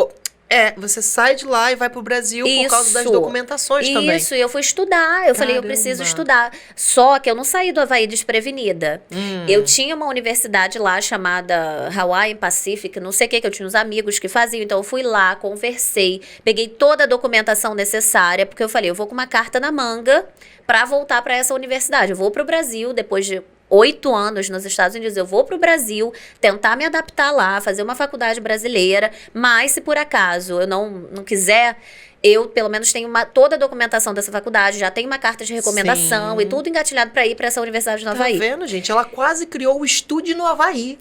Você sai de lá e vai pro Brasil por causa das documentações também. Isso, e eu fui estudar. Eu falei, eu preciso estudar. Só que eu não saí do Havaí desprevenida. Eu tinha uma universidade lá chamada Hawaii Pacific, não sei o que eu tinha uns amigos que faziam. Então eu fui lá, conversei, peguei toda a documentação necessária, porque eu falei, eu vou com uma carta na manga pra voltar pra essa universidade. Eu vou pro Brasil, depois de 8 anos nos Estados Unidos, eu vou pro Brasil, tentar me adaptar lá, fazer uma faculdade brasileira, mas se por acaso eu não quiser, eu pelo menos tenho toda a documentação dessa faculdade, já tenho uma carta de recomendação e tudo engatilhado para ir para essa universidade no Havaí. Tá vendo, gente? Ela quase criou o Estude no Havaí.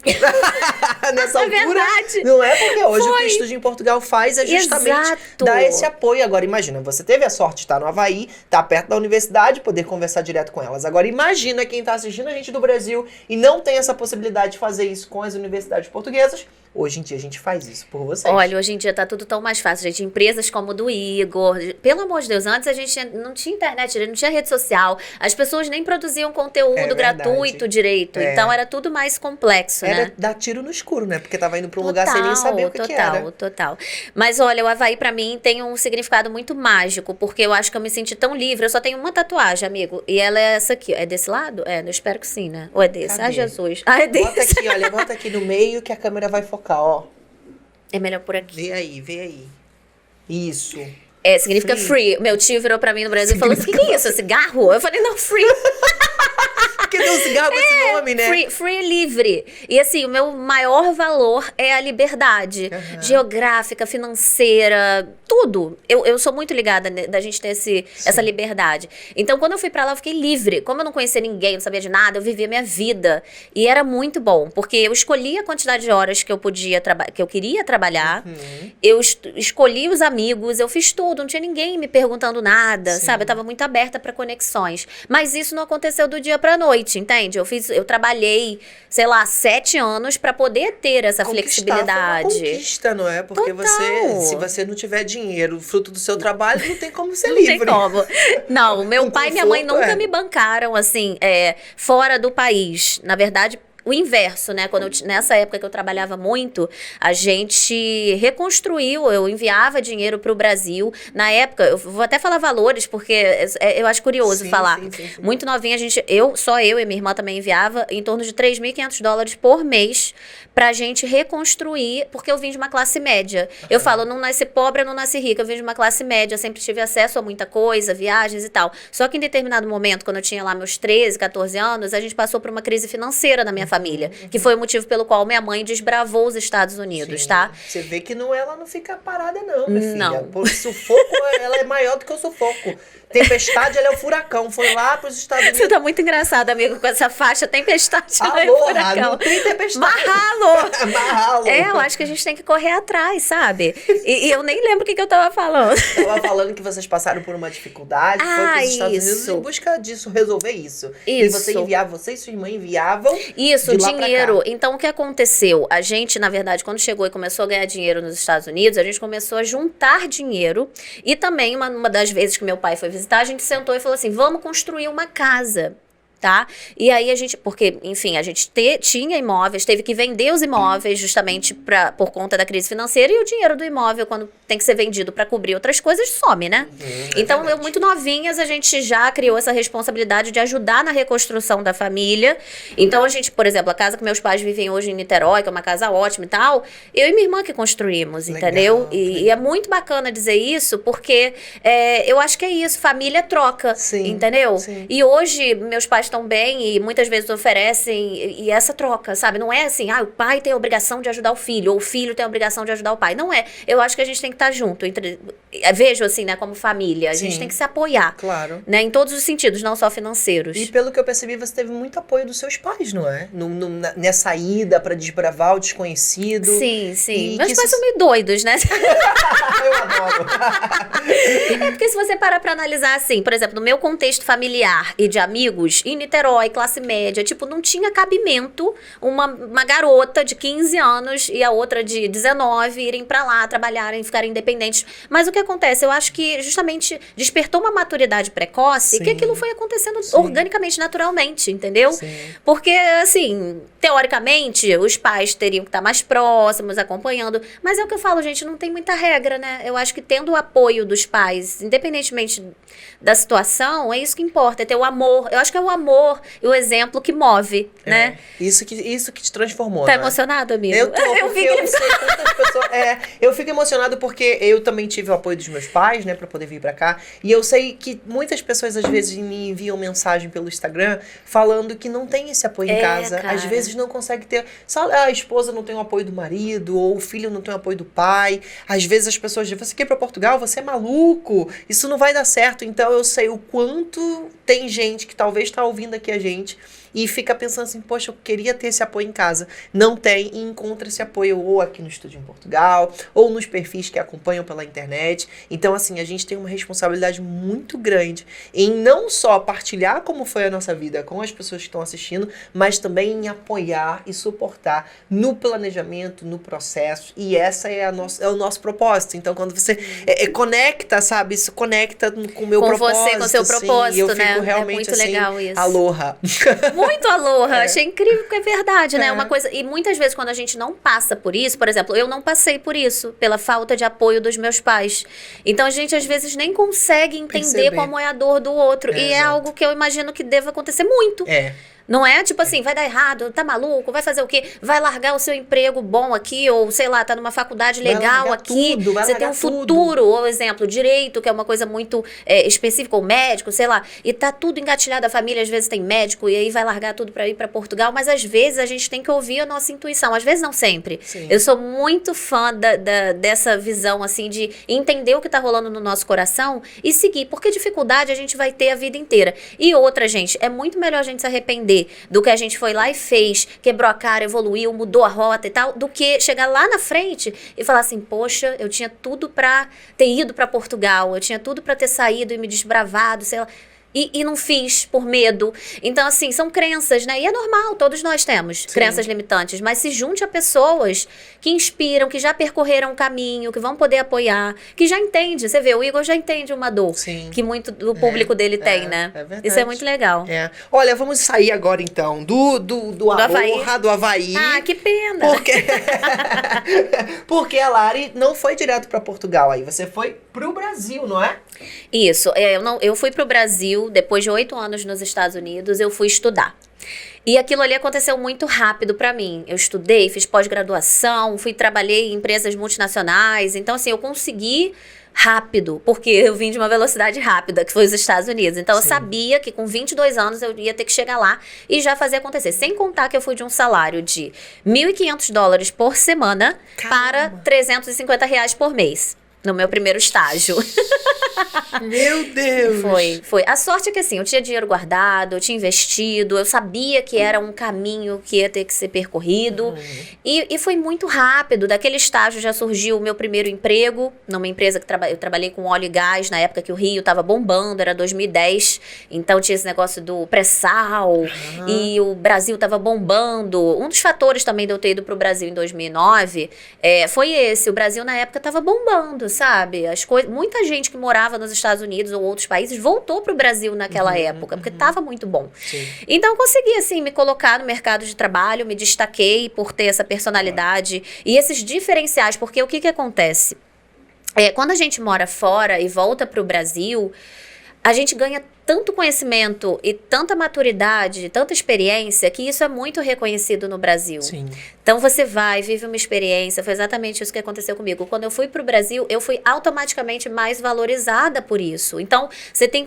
Nessa altura. Verdade. Não é porque hoje o que o Estude em Portugal faz é justamente dar esse apoio. Agora, imagina, você teve a sorte de estar no Havaí, estar perto da universidade, poder conversar direto com elas. Agora, imagina quem está assistindo a gente do Brasil e não tem essa possibilidade de fazer isso com as universidades portuguesas. Hoje em dia a gente faz isso por vocês. Olha, hoje em dia tá tudo tão mais fácil, gente. Empresas como do Igor, pelo amor de Deus, antes a gente não tinha internet, não tinha rede social, as pessoas nem produziam conteúdo gratuito direito, então era tudo mais complexo, né? Era dar tiro no escuro, né? Porque tava indo pra um lugar sem nem saber o que era. Total. Mas olha, o Havaí pra mim tem um significado muito mágico, porque eu acho que eu me senti tão livre. Eu só tenho uma tatuagem, amigo, e ela é essa aqui. É desse lado? Eu espero que sim, né? Ou é desse? Cadê? Ai, Jesus. É desse. Bota aqui, olha, bota aqui no meio que a câmera vai focar, ó. É melhor por aqui. Vê aí. Isso. Significa free. Meu tio virou pra mim no Brasil e falou assim, o que é isso? Cigarro? Eu falei, não, free. que tem um cigarro com esse nome, né? Free livre. E assim, o meu maior valor é a liberdade. Geográfica, financeira, tudo. Eu sou muito ligada da gente ter essa liberdade. Então, quando eu fui pra lá, eu fiquei livre. Como eu não conhecia ninguém, não sabia de nada, eu vivia minha vida. E era muito bom, porque eu escolhi a quantidade de horas que eu queria trabalhar. Eu escolhi os amigos, eu fiz tudo, não tinha ninguém me perguntando nada, sabe? Eu tava muito aberta pra conexões. Mas isso não aconteceu do dia pra noite, entende? Eu trabalhei, sei lá, 7 anos pra poder ter essa flexibilidade. Foi uma conquista, não é? Porque se você não tiver dinheiro, fruto do seu trabalho, não tem como ser não livre. Não tem como. Não, meu pai e minha mãe nunca me bancaram, assim, fora do país. Na verdade, o inverso, né? Nessa época que eu trabalhava muito, a gente reconstruiu, eu enviava dinheiro para o Brasil. Na época, eu vou até falar valores, porque eu acho curioso falar. Sim. Muito novinha, só eu e minha irmã também enviava em torno de $3.500 por mês pra gente reconstruir, porque eu vim de uma classe média. Eu falo, eu não nasci pobre, eu não nasci rica, eu vim de uma classe média, eu sempre tive acesso a muita coisa, viagens e tal. Só que em determinado momento, quando eu tinha lá meus 13, 14 anos, a gente passou por uma crise financeira na minha família, que foi o motivo pelo qual minha mãe desbravou os Estados Unidos, tá? Você vê que ela não fica parada não, minha filha. Não. Por sufoco, ela é maior do que o sufoco. Tempestade, ela é o furacão. Foi lá pros Estados Unidos. Você tá muito engraçado, amigo, com essa faixa. Tempestade, ela é Aloha, furacão. não tem tempestade. Marralo. Marralo. Eu acho que a gente tem que correr atrás, sabe? E eu nem lembro o que eu tava falando. Tava falando que vocês passaram por uma dificuldade, foi pros Estados Unidos em busca disso, resolver isso. E você e sua irmã enviavam isso, de lá dinheiro. pra cá. Então, o que aconteceu? A gente, na verdade, quando chegou e começou a ganhar dinheiro nos Estados Unidos, a gente começou a juntar dinheiro. E também, uma das vezes que meu pai foi visitar, a gente sentou e falou assim, vamos construir uma casa, tá? E aí porque, enfim, a gente tinha imóveis, teve que vender os imóveis justamente por conta da crise financeira, e o dinheiro do imóvel, quando tem que ser vendido para cobrir outras coisas, some, né? Então, muito novinhas, a gente já criou essa responsabilidade de ajudar na reconstrução da família. Então, a gente, por exemplo, a casa que meus pais vivem hoje em Niterói, que é uma casa ótima e tal, eu e minha irmã que construímos, entendeu? E é muito bacana dizer isso, porque eu acho que é isso, família troca, entendeu? Sim. E hoje, meus pais estão bem e muitas vezes oferecem e essa troca, sabe? Não é assim, o pai tem a obrigação de ajudar o filho, ou o filho tem a obrigação de ajudar o pai. Não é. Eu acho que a gente tem que estar junto. Vejo assim, né, como família. A gente tem que se apoiar. Claro. Né, em todos os sentidos, não só financeiros. E pelo que eu percebi, você teve muito apoio dos seus pais, não é? Nessa ida pra desbravar o desconhecido. Sim. Meus pais são meio doidos, né? Eu adoro. Porque se você parar pra analisar assim, por exemplo, no meu contexto familiar e de amigos, em Niterói, classe média, não tinha cabimento uma garota de 15 anos e a outra de 19 irem pra lá, trabalharem, ficarem independentes. Mas o que acontece? Eu acho que justamente despertou uma maturidade precoce, que aquilo foi acontecendo organicamente, naturalmente, entendeu? Porque, assim, teoricamente, os pais teriam que estar mais próximos, acompanhando. Mas é o que eu falo, gente, não tem muita regra, né? Eu acho que tendo o apoio dos pais, independentemente da situação, é isso que importa, é ter o amor. Eu acho que é o amor e o exemplo que move, né? Isso que te transformou, Tá né? emocionado, amigo? Eu tô, porque eu sei quantas pessoas... eu fico emocionado porque eu também tive o apoio dos meus pais, né, pra poder vir pra cá. E eu sei que muitas pessoas, às vezes, me enviam mensagem pelo Instagram falando que não tem esse apoio em casa. Cara. Às vezes não consegue ter... A esposa não tem o apoio do marido, ou o filho não tem o apoio do pai. Às vezes as pessoas dizem, você quer ir pra Portugal? Você é maluco. Isso não vai dar certo. Então eu sei o quanto tem gente que talvez tá ouvindo aqui a gente e fica pensando assim, poxa, eu queria ter esse apoio em casa. Não tem, e encontra esse apoio ou aqui no estúdio em Portugal, ou nos perfis que acompanham pela internet. Então, assim, a gente tem uma responsabilidade muito grande em não só partilhar como foi a nossa vida com as pessoas que estão assistindo, mas também em apoiar e suportar no planejamento, no processo. E essa é o nosso propósito. Então, quando você conecta, sabe? Isso conecta com o meu propósito. Com você, com o seu propósito, eu né? Fico realmente, muito assim, legal isso. Aloha. Muito aloha, achei incrível, porque é verdade, né? Uma coisa, e muitas vezes quando a gente não passa por isso, por exemplo, eu não passei por isso, pela falta de apoio dos meus pais. Então a gente às vezes nem consegue entender como é a dor do outro. E é algo que eu imagino que deva acontecer muito. Não é tipo assim, vai dar errado, tá maluco, vai fazer o quê? Vai largar o seu emprego bom aqui, ou sei lá, tá numa faculdade legal aqui, você tem um futuro, ou exemplo, direito, que é uma coisa muito específica, ou médico, sei lá, e tá tudo engatilhado, a família às vezes tem médico, e aí vai largar tudo pra ir pra Portugal, mas às vezes a gente tem que ouvir a nossa intuição, às vezes não sempre. Sim. Eu sou muito fã dessa visão, assim, de entender o que tá rolando no nosso coração e seguir, porque dificuldade a gente vai ter a vida inteira. E outra, gente, é muito melhor a gente se arrepender do que a gente foi lá e fez, quebrou a cara, evoluiu, mudou a rota e tal, do que chegar lá na frente e falar assim, poxa, eu tinha tudo pra ter ido pra Portugal, eu tinha tudo pra ter saído e me desbravado, sei lá. E não fiz por medo. Então, assim, são crenças, né? E é normal, todos nós temos crenças limitantes. Mas se junte a pessoas que inspiram, que já percorreram o caminho, que vão poder apoiar, que já entende. Você vê, o Igor já entende uma dor que muito do público dele tem, né? É verdade. Isso é muito legal. Olha, vamos sair agora, então, do Aloha, do Havaí. Ah, que pena. Porque a Lari não foi direto para Portugal aí. Você foi pro Brasil, não é? Isso. Eu fui pro Brasil, depois de 8 anos nos Estados Unidos, eu fui estudar. E aquilo ali aconteceu muito rápido pra mim. Eu estudei, fiz pós-graduação, trabalhei em empresas multinacionais. Então, assim, eu consegui rápido, porque eu vim de uma velocidade rápida, que foi os Estados Unidos. Então, eu sabia que com 22 anos eu ia ter que chegar lá e já fazer acontecer. Sem contar que eu fui de um salário de $1.500 por semana para R$350 por mês. No meu primeiro estágio. Meu Deus! Foi. A sorte é que assim, eu tinha dinheiro guardado, eu tinha investido, eu sabia que era um caminho que ia ter que ser percorrido. E foi muito rápido. Daquele estágio já surgiu o meu primeiro emprego, numa empresa que eu trabalhei com óleo e gás, na época que o Rio estava bombando, era 2010. Então tinha esse negócio do pré-sal, e o Brasil estava bombando. Um dos fatores também de eu ter ido para o Brasil em 2009 foi esse. O Brasil na época estava bombando, sabe? Muita gente que morava nos Estados Unidos ou outros países voltou pro Brasil naquela época, porque tava muito bom. Sim. Então eu consegui, assim, me colocar no mercado de trabalho, me destaquei por ter essa personalidade e esses diferenciais, porque o que acontece? Quando a gente mora fora e volta pro Brasil, a gente ganha tanto conhecimento e tanta maturidade, tanta experiência, que isso é muito reconhecido no Brasil. Sim. Então você vai, vive uma experiência, foi exatamente isso que aconteceu comigo. Quando eu fui pro Brasil, eu fui automaticamente mais valorizada por isso. Então,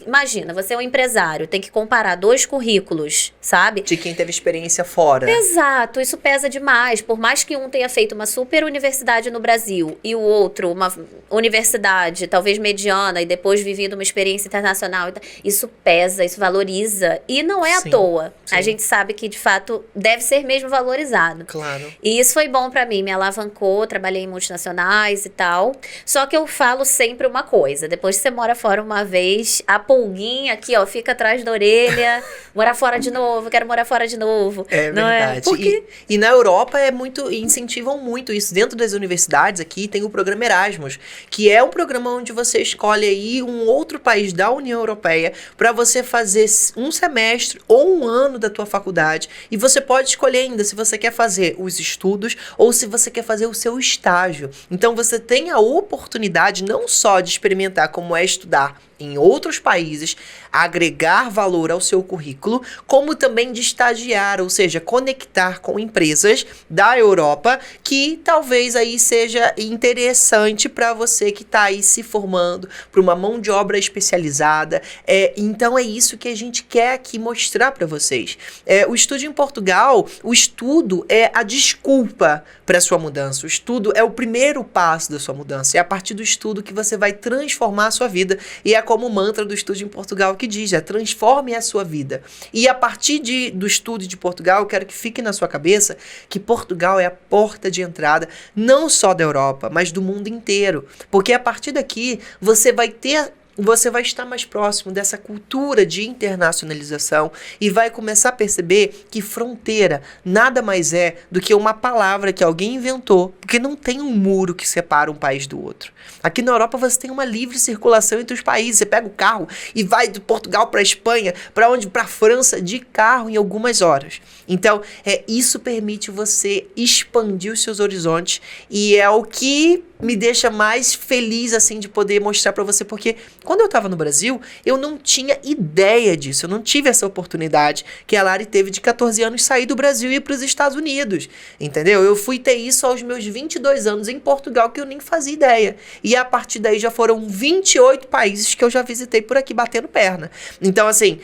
imagina, você é um empresário, tem que comparar 2 currículos, sabe? De quem teve experiência fora. Exato, isso pesa demais. Por mais que um tenha feito uma super universidade no Brasil e o outro uma universidade, talvez mediana, e depois vivido uma experiência internacional, isso pesa, isso valoriza. E não é à toa. Sim. A gente sabe que, de fato, deve ser mesmo valorizado. Claro. E isso foi bom pra mim, me alavancou, trabalhei em multinacionais e tal. Só que eu falo sempre uma coisa, depois que você mora fora uma vez, a pulguinha aqui, ó, fica atrás da orelha, morar fora de novo, quero morar fora de novo. É não verdade. É? Porque... E na Europa incentivam muito isso. Dentro das universidades aqui tem o programa Erasmus, que é um programa onde você escolhe aí um outro país da União Europeia para você fazer um semestre ou um ano da tua faculdade. E você pode escolher ainda se você quer fazer os estudos ou se você quer fazer o seu estágio. Então você tem a oportunidade não só de experimentar como é estudar em outros países, agregar valor ao seu currículo, como também de estagiar, ou seja, conectar com empresas da Europa que talvez aí seja interessante para você que está aí se formando, para uma mão de obra especializada. Então é isso que a gente quer aqui mostrar para vocês. O estudo em Portugal, o estudo é a desculpa para a sua mudança. O estudo é o primeiro passo da sua mudança. É a partir do estudo que você vai transformar a sua vida. E é como o mantra do estudo em Portugal que diz, transforme a sua vida. E a partir do estudo de Portugal, eu quero que fique na sua cabeça que Portugal é a porta de entrada, não só da Europa, mas do mundo inteiro. Porque a partir daqui, você vai estar mais próximo dessa cultura de internacionalização e vai começar a perceber que fronteira nada mais é do que uma palavra que alguém inventou, Porque não tem um muro que separa um país do outro. Aqui na Europa você tem uma livre circulação entre os países. Você pega o carro e vai de Portugal para Espanha, para onde? Para França, de carro em algumas horas. Então, isso permite você expandir os seus horizontes e é o que me deixa mais feliz, assim, de poder mostrar pra você, porque quando eu tava no Brasil, eu não tinha ideia disso, eu não tive essa oportunidade que a Lari teve de 14 anos sair do Brasil e ir pros Estados Unidos, entendeu? Eu fui ter isso aos meus 22 anos em Portugal, que eu nem fazia ideia, e a partir daí já foram 28 países que eu já visitei por aqui batendo perna. Então, assim,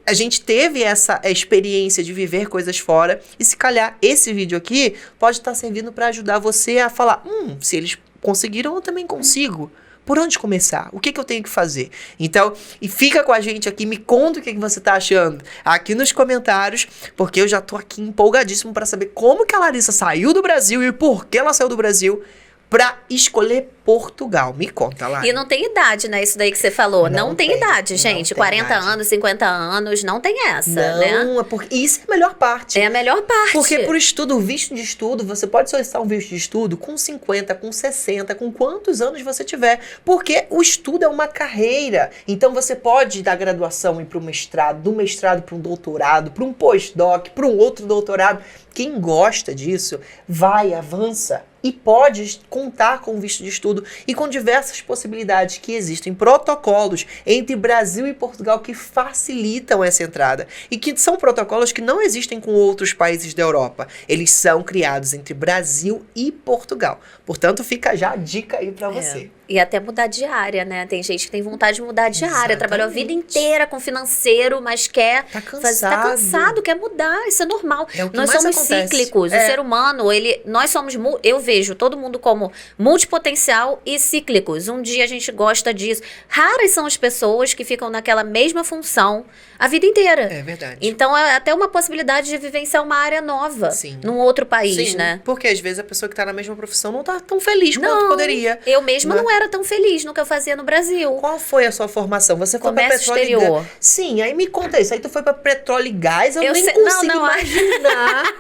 a gente teve essa experiência de viver coisas fora e se calhar esse vídeo aqui pode estar servindo para ajudar você a falar, se eles conseguiram, eu também consigo. Por onde começar? O que eu tenho que fazer? Então, e fica com a gente aqui, me conta o que você tá achando aqui nos comentários, porque eu já tô aqui empolgadíssimo para saber como que a Larissa saiu do Brasil e por que ela saiu do Brasil para escolher Portugal. Me conta, Lari. E não tem idade, né? Isso daí que você falou. Não tem idade, gente. Tem 40 idade. anos, 50 anos, não tem essa, né? Não, porque isso é a melhor parte. É a melhor parte. Porque por estudo, visto de estudo, você pode solicitar um visto de estudo com 50, com 60, com quantos anos você tiver. Porque o estudo é uma carreira. Então você pode da graduação ir para o mestrado, do mestrado para um doutorado, para um pós-doc, para um outro doutorado. Quem gosta disso, vai, avança. E pode contar com visto de estudo e com diversas possibilidades que existem, protocolos entre Brasil e Portugal que facilitam essa entrada. E que são protocolos que não existem com outros países da Europa. Eles são criados entre Brasil e Portugal. Portanto, fica já a dica aí pra você. E até mudar de área, né? Tem gente que tem vontade de mudar de área. Exatamente. Trabalhou a vida inteira com financeiro, mas quer... Tá cansado. Tá cansado, quer mudar. Isso é normal. É o que nós mais somos acontece. cíclicos. O ser humano, nós somos... Eu vejo todo mundo como multipotencial e cíclicos. Um dia a gente gosta disso. Raras são as pessoas que ficam naquela mesma função a vida inteira. É verdade. Então, é até uma possibilidade de vivenciar uma área nova. Sim. Num outro país, Sim, né? porque às vezes a pessoa que tá na mesma profissão não tá tão feliz quanto poderia. Eu mesma não era tão feliz no que eu fazia no Brasil. Qual foi a sua formação? Você foi pra Comércio petróleo e exterior. gás? Sim, aí me conta isso. Aí tu foi pra petróleo e gás, eu nem sei- consigo não, imaginar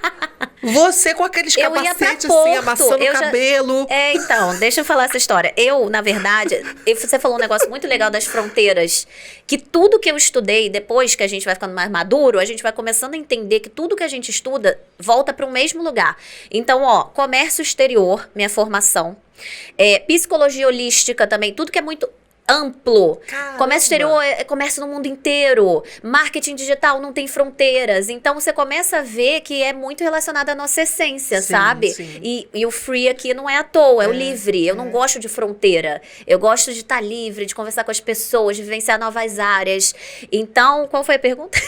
você com aqueles Eu ia pra capacetes Porto, assim, amassando o eu já- cabelo. Então, deixa eu falar essa história. Eu, na verdade, você falou um negócio muito legal das fronteiras, que tudo que eu estudei, depois que a gente vai ficando mais maduro, a gente vai começando a entender que tudo que a gente estuda volta para o mesmo lugar. Então, comércio exterior, minha formação, psicologia holística também, tudo que é muito amplo. Caramba. Comércio exterior é comércio no mundo inteiro. Marketing digital não tem fronteiras. Então você começa a ver que é muito relacionado à nossa essência, Sim, sabe? sim. E o free aqui não é à toa, é o livre. Eu não gosto de fronteira. Eu gosto de estar livre, de conversar com as pessoas, de vivenciar novas áreas. Então, qual foi a pergunta?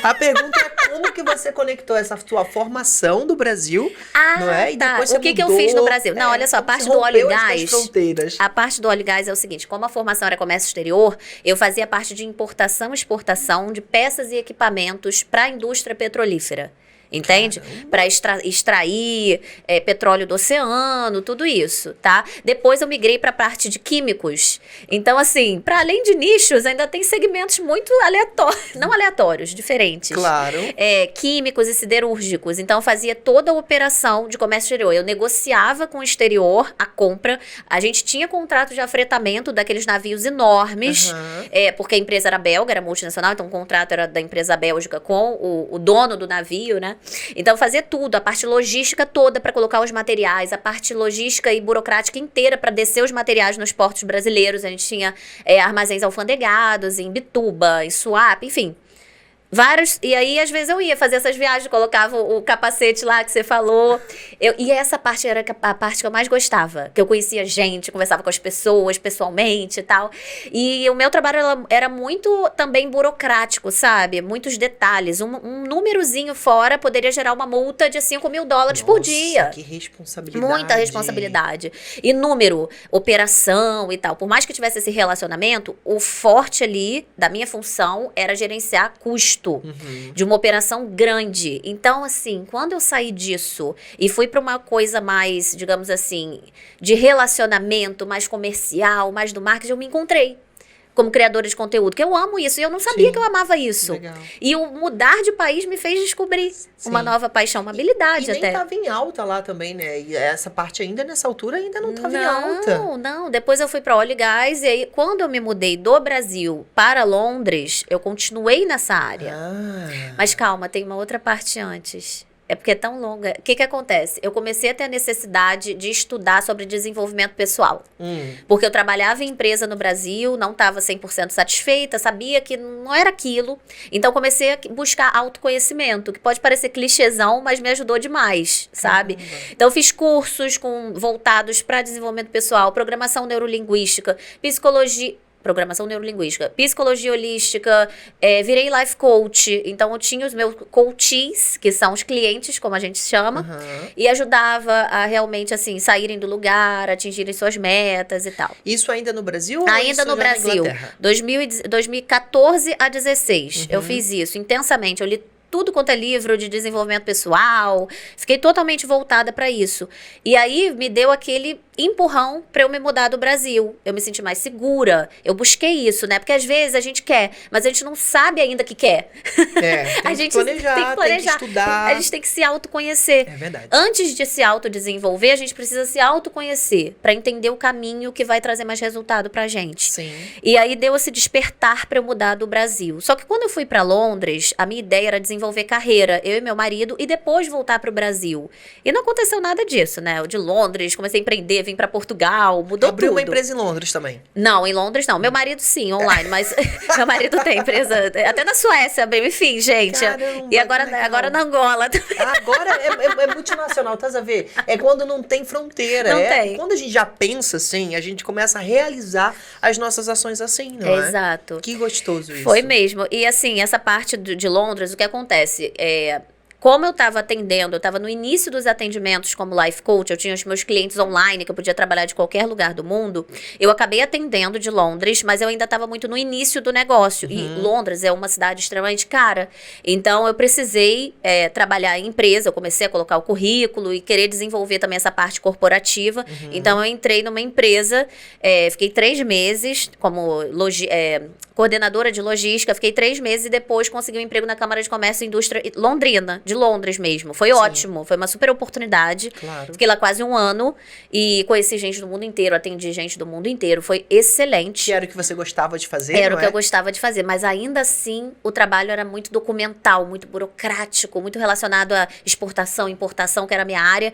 A pergunta é como que você conectou essa sua formação do Brasil, não é? E tá. depois você O que eu mudou, fiz no Brasil? Não, olha só, a como parte você do óleo e rompeu essas gás. fronteiras. A parte do óleo e gás é o seguinte: como a formação era comércio exterior, eu fazia parte de importação e exportação de peças e equipamentos para a indústria petrolífera. Entende? Para extrair petróleo do oceano, tudo isso, tá? Depois eu migrei para a parte de químicos. Então, assim, para além de nichos, ainda tem segmentos muito aleatórios, não aleatórios, diferentes. Claro. Químicos e siderúrgicos. Então, eu fazia toda a operação de comércio exterior. Eu negociava com o exterior a compra. A gente tinha contrato de afretamento daqueles navios enormes, porque a empresa era belga, era multinacional, então o contrato era da empresa bélgica com o dono do navio, né? Então, eu fazia tudo, a parte logística toda para colocar os materiais, a parte logística e burocrática inteira para descer os materiais nos portos brasileiros. A gente tinha armazéns alfandegados em Bituba, em Suape, enfim. Vários, e aí às vezes eu ia fazer essas viagens, colocava o capacete lá que você falou, e essa parte era a parte que eu mais gostava, que eu conhecia gente, conversava com as pessoas pessoalmente e tal, e o meu trabalho era muito também burocrático, sabe, muitos detalhes, um númerozinho fora poderia gerar uma multa de $5.000 por dia. Que responsabilidade. Muita responsabilidade. E número, operação e tal. Por mais que eu tivesse esse relacionamento, o forte ali da minha função era gerenciar custo de uma operação grande. Então, assim, quando eu saí disso e fui para uma coisa mais, digamos assim, de relacionamento, mais comercial, mais do marketing, eu me encontrei. como criadora de conteúdo, que eu amo isso, e eu não sabia que eu amava isso. Legal. E o mudar de país me fez descobrir uma nova paixão, uma habilidade e até. nem tava em alta lá também, né? E essa parte ainda, nessa altura, ainda não tava em alta. Não. Depois eu fui para óleo e gás, e aí quando eu me mudei do Brasil para Londres, eu continuei nessa área. Mas calma, tem uma outra parte antes. É porque é tão longa. O que acontece? Eu comecei a ter a necessidade de estudar sobre desenvolvimento pessoal. Porque eu trabalhava em empresa no Brasil, não estava 100% satisfeita, sabia que não era aquilo. Então comecei a buscar autoconhecimento, que pode parecer clichêzão, mas me ajudou demais, sabe? Então eu fiz cursos voltados para desenvolvimento pessoal, programação neurolinguística, programação neurolinguística, psicologia holística, virei life coach, então eu tinha os meus coaches, que são os clientes, como a gente chama, e ajudava a realmente, assim, saírem do lugar, atingirem suas metas e tal. Isso ainda no Brasil? Ainda no Brasil, 2014 a 16, eu fiz isso intensamente, eu li tudo quanto é livro de desenvolvimento pessoal, fiquei totalmente voltada para isso. E aí me deu aquele empurrão para eu me mudar do Brasil. Eu me senti mais segura. Eu busquei isso, né? Porque às vezes a gente quer, mas a gente não sabe ainda que quer. Tem a gente que planejar, tem que planejar, tem que estudar. A gente tem que se autoconhecer. É verdade. Antes de se autodesenvolver, a gente precisa se autoconhecer para entender o caminho que vai trazer mais resultado pra gente. Sim. E aí deu esse despertar para eu mudar do Brasil. Só que quando eu fui para Londres, a minha ideia era desenvolver carreira, eu e meu marido, e depois voltar pro Brasil. E não aconteceu nada disso, né? Eu de Londres, comecei a empreender, vim para Portugal, mudou Abriu tudo. uma empresa em Londres também? Não, em Londres não. Meu marido sim, online, mas meu marido tem empresa, até na Suécia, bem, enfim, gente. Caramba, e agora na Angola também. Agora é multinacional, tá a ver? É quando não tem fronteira. Não tem. Quando a gente já pensa assim, a gente começa a realizar as nossas ações assim, não é? Exato. Que gostoso isso. Foi mesmo. E assim, essa parte de Londres, o que acontece? Como eu estava atendendo, eu estava no início dos atendimentos como life coach, eu tinha os meus clientes online, que eu podia trabalhar de qualquer lugar do mundo, eu acabei atendendo de Londres, mas eu ainda estava muito no início do negócio. E Londres é uma cidade extremamente cara. Então, eu precisei trabalhar em empresa, eu comecei a colocar o currículo e querer desenvolver também essa parte corporativa. Então, eu entrei numa empresa, fiquei 3 meses como coordenadora de logística, fiquei 3 meses e depois consegui um emprego na Câmara de Comércio e Indústria Londrina, de Londres mesmo. Foi ótimo, foi uma super oportunidade. Claro. Fiquei lá quase 1 ano e conheci gente do mundo inteiro, atendi gente do mundo inteiro, foi excelente. Que era o que você gostava de fazer, Era não o que é? eu gostava de fazer, mas ainda assim o trabalho era muito documental, muito burocrático, muito relacionado a exportação, importação, que era a minha área.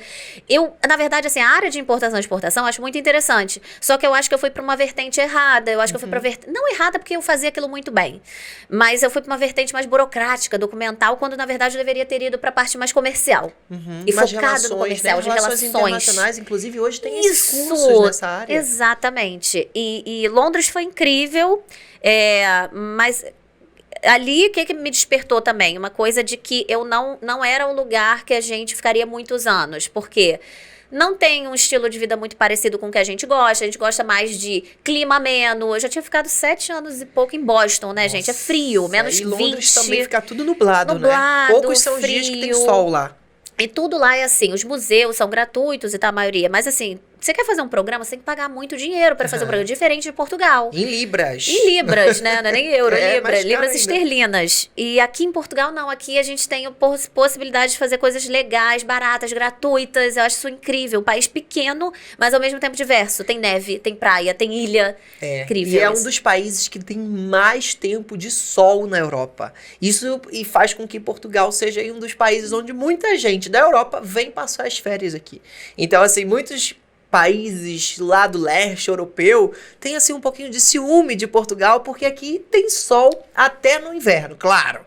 Eu, na verdade, assim, a área de importação e exportação eu acho muito interessante, só que eu acho que eu fui para uma vertente errada, eu acho que eu fui para não errada porque eu fazia aquilo muito bem, mas eu fui para uma vertente mais burocrática, documental, quando na verdade eu deveria ter ido para a parte mais comercial. E Mas focado no comercial, né? de Relações relações. internacionais, inclusive, hoje tem esses cursos nessa área. Exatamente. E Londres foi incrível, mas ali, o que me despertou também? Uma coisa de que eu não era um lugar que a gente ficaria muitos anos, porque não tem um estilo de vida muito parecido com o que a gente gosta mais de clima ameno. Eu já tinha ficado 7 anos e pouco em Boston, né, gente? É frio, menos e 20. Londres também fica tudo nublado, né? Nublado, Poucos são os dias que tem frio. sol lá. E tudo lá é assim, os museus são gratuitos e tá, a maioria. Mas assim, você quer fazer um programa, você tem que pagar muito dinheiro para fazer um programa, diferente de Portugal. Em libras. Em libras, né? Não é nem euro, É, libras, mais libras caro ainda. esterlinas. E aqui em Portugal, não. Aqui a gente tem a possibilidade de fazer coisas legais, baratas, gratuitas. Eu acho isso incrível. Um país pequeno, mas ao mesmo tempo diverso. Tem neve, tem praia, tem ilha. Incrível. E é um isso. dos países que tem mais tempo de sol na Europa. Isso e faz com que Portugal seja aí um dos países onde muita gente da Europa vem passar as férias aqui. Então, assim, muitos países lá do leste europeu têm assim um pouquinho de ciúme de Portugal, porque aqui tem sol até no inverno, claro.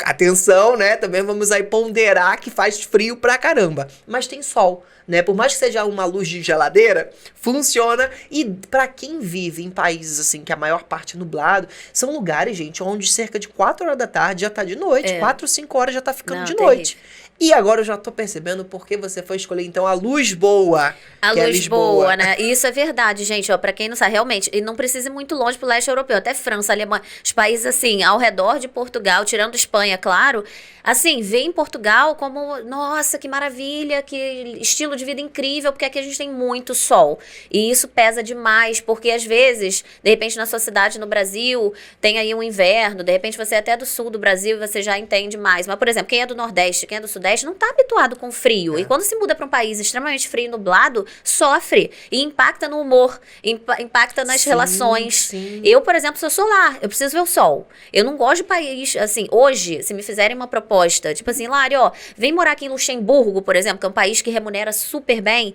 Atenção, né? Também vamos aí ponderar que faz frio pra caramba. Mas tem sol, né? Por mais que seja uma luz de geladeira, funciona. E pra quem vive em países assim, que a maior parte é nublado, são lugares, gente, onde cerca de 4 horas da tarde já tá de noite. 4, 5 horas já tá ficando Não, de terrível. noite. E agora eu já tô percebendo por que você foi escolher, então, a Lisboa. A que é Lisboa, né? E isso é verdade, gente. Ó, pra quem não sabe, realmente, e não precisa ir muito longe pro leste europeu, até França, Alemanha, os países, assim, ao redor de Portugal, tirando Espanha, claro, assim, vê em Portugal como, nossa, que maravilha, que estilo de vida incrível, porque aqui a gente tem muito sol. E isso pesa demais, porque às vezes, de repente, na sua cidade, no Brasil, tem aí um inverno, de repente você é até do sul do Brasil e você já entende mais. Mas, por exemplo, quem é do Nordeste, quem é do Sudeste, não tá habituado com frio. E quando se muda para um país extremamente frio e nublado, sofre. E impacta no humor, impacta nas relações. Sim. Eu, por exemplo, sou solar. Eu preciso ver o sol. Eu não gosto de país, assim, hoje, se me fizerem uma proposta, tipo assim, Lari, ó, vem morar aqui em Luxemburgo, por exemplo, que é um país que remunera super bem.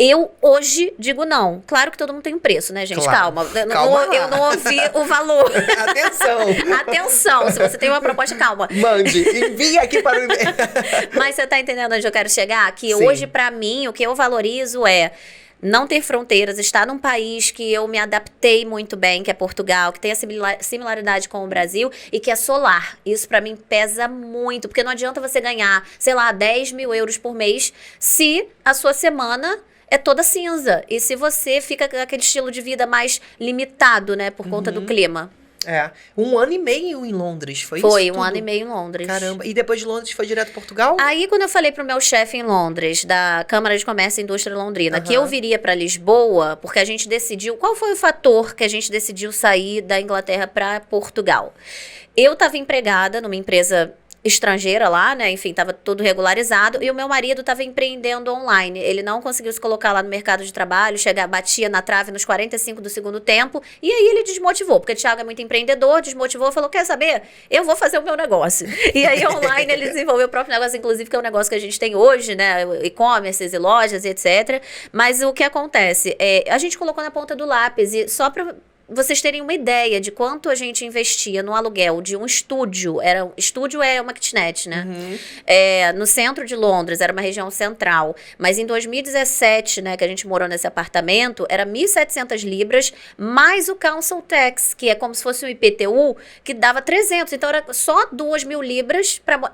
Eu, hoje, digo não. Claro que todo mundo tem um preço, né, gente? Claro. Calma. Calma Eu não ouvi o valor. Atenção. Atenção, se você tem uma proposta, calma. Mande, envie aqui para o e-mail. Mas você tá entendendo onde eu quero chegar? Que Sim. hoje, pra mim, o que eu valorizo é não ter fronteiras, estar num país que eu me adaptei muito bem, que é Portugal, que tem a similaridade com o Brasil e que é solar. Isso pra mim pesa muito, porque não adianta você ganhar, sei lá, 10 mil euros por mês se a sua semana é toda cinza. E se você fica com aquele estilo de vida mais limitado, né, por conta do clima. É, 1 ano e meio em Londres, foi isso? Foi, tudo? 1 ano e meio em Londres. Caramba, e depois de Londres foi direto para Portugal? Aí, quando eu falei pro meu chefe em Londres, da Câmara de Comércio e Indústria Londrina, que eu viria para Lisboa, porque a gente decidiu... Qual foi o fator que a gente decidiu sair da Inglaterra para Portugal? Eu estava empregada numa empresa estrangeira lá, né? Enfim, estava tudo regularizado. E o meu marido estava empreendendo online. Ele não conseguiu se colocar lá no mercado de trabalho, batia na trave nos 45 do segundo tempo. E aí ele desmotivou, porque o Thiago é muito empreendedor, desmotivou, falou, quer saber? Eu vou fazer o meu negócio. E aí online ele desenvolveu o próprio negócio, inclusive, que é um negócio que a gente tem hoje, né? E-commerces e lojas e etc. Mas o que acontece? A gente colocou na ponta do lápis e só para vocês terem uma ideia de quanto a gente investia no aluguel de um estúdio. Estúdio é uma kitnet, né? No centro de Londres, era uma região central. Mas em 2017, né, que a gente morou nesse apartamento, era 1.700 libras, mais o Council Tax, que é como se fosse um IPTU, que dava 300. Então era só 2.000 libras para...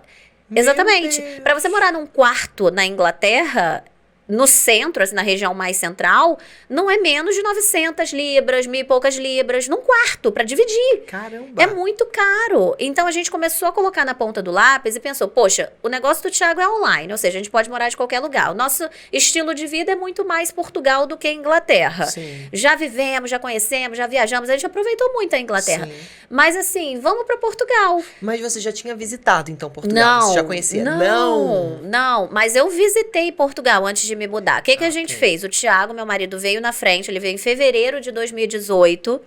Exatamente. Para você morar num quarto na Inglaterra... No centro, assim, na região mais central, não é menos de 900 libras, 1.000 e poucas libras, num quarto, para dividir. Caramba! É muito caro. Então, a gente começou a colocar na ponta do lápis e pensou, poxa, o negócio do Thiago é online, ou seja, a gente pode morar de qualquer lugar. O nosso estilo de vida é muito mais Portugal do que Inglaterra. Sim. Já vivemos, já conhecemos, já viajamos, a gente aproveitou muito a Inglaterra. Sim. Mas, assim, vamos para Portugal. Mas você já tinha visitado, então, Portugal? Não. Você já conhecia? Não. Mas eu visitei Portugal antes de me mudar. O que a gente fez? O Thiago, meu marido, veio na frente. Ele veio em fevereiro de 2018.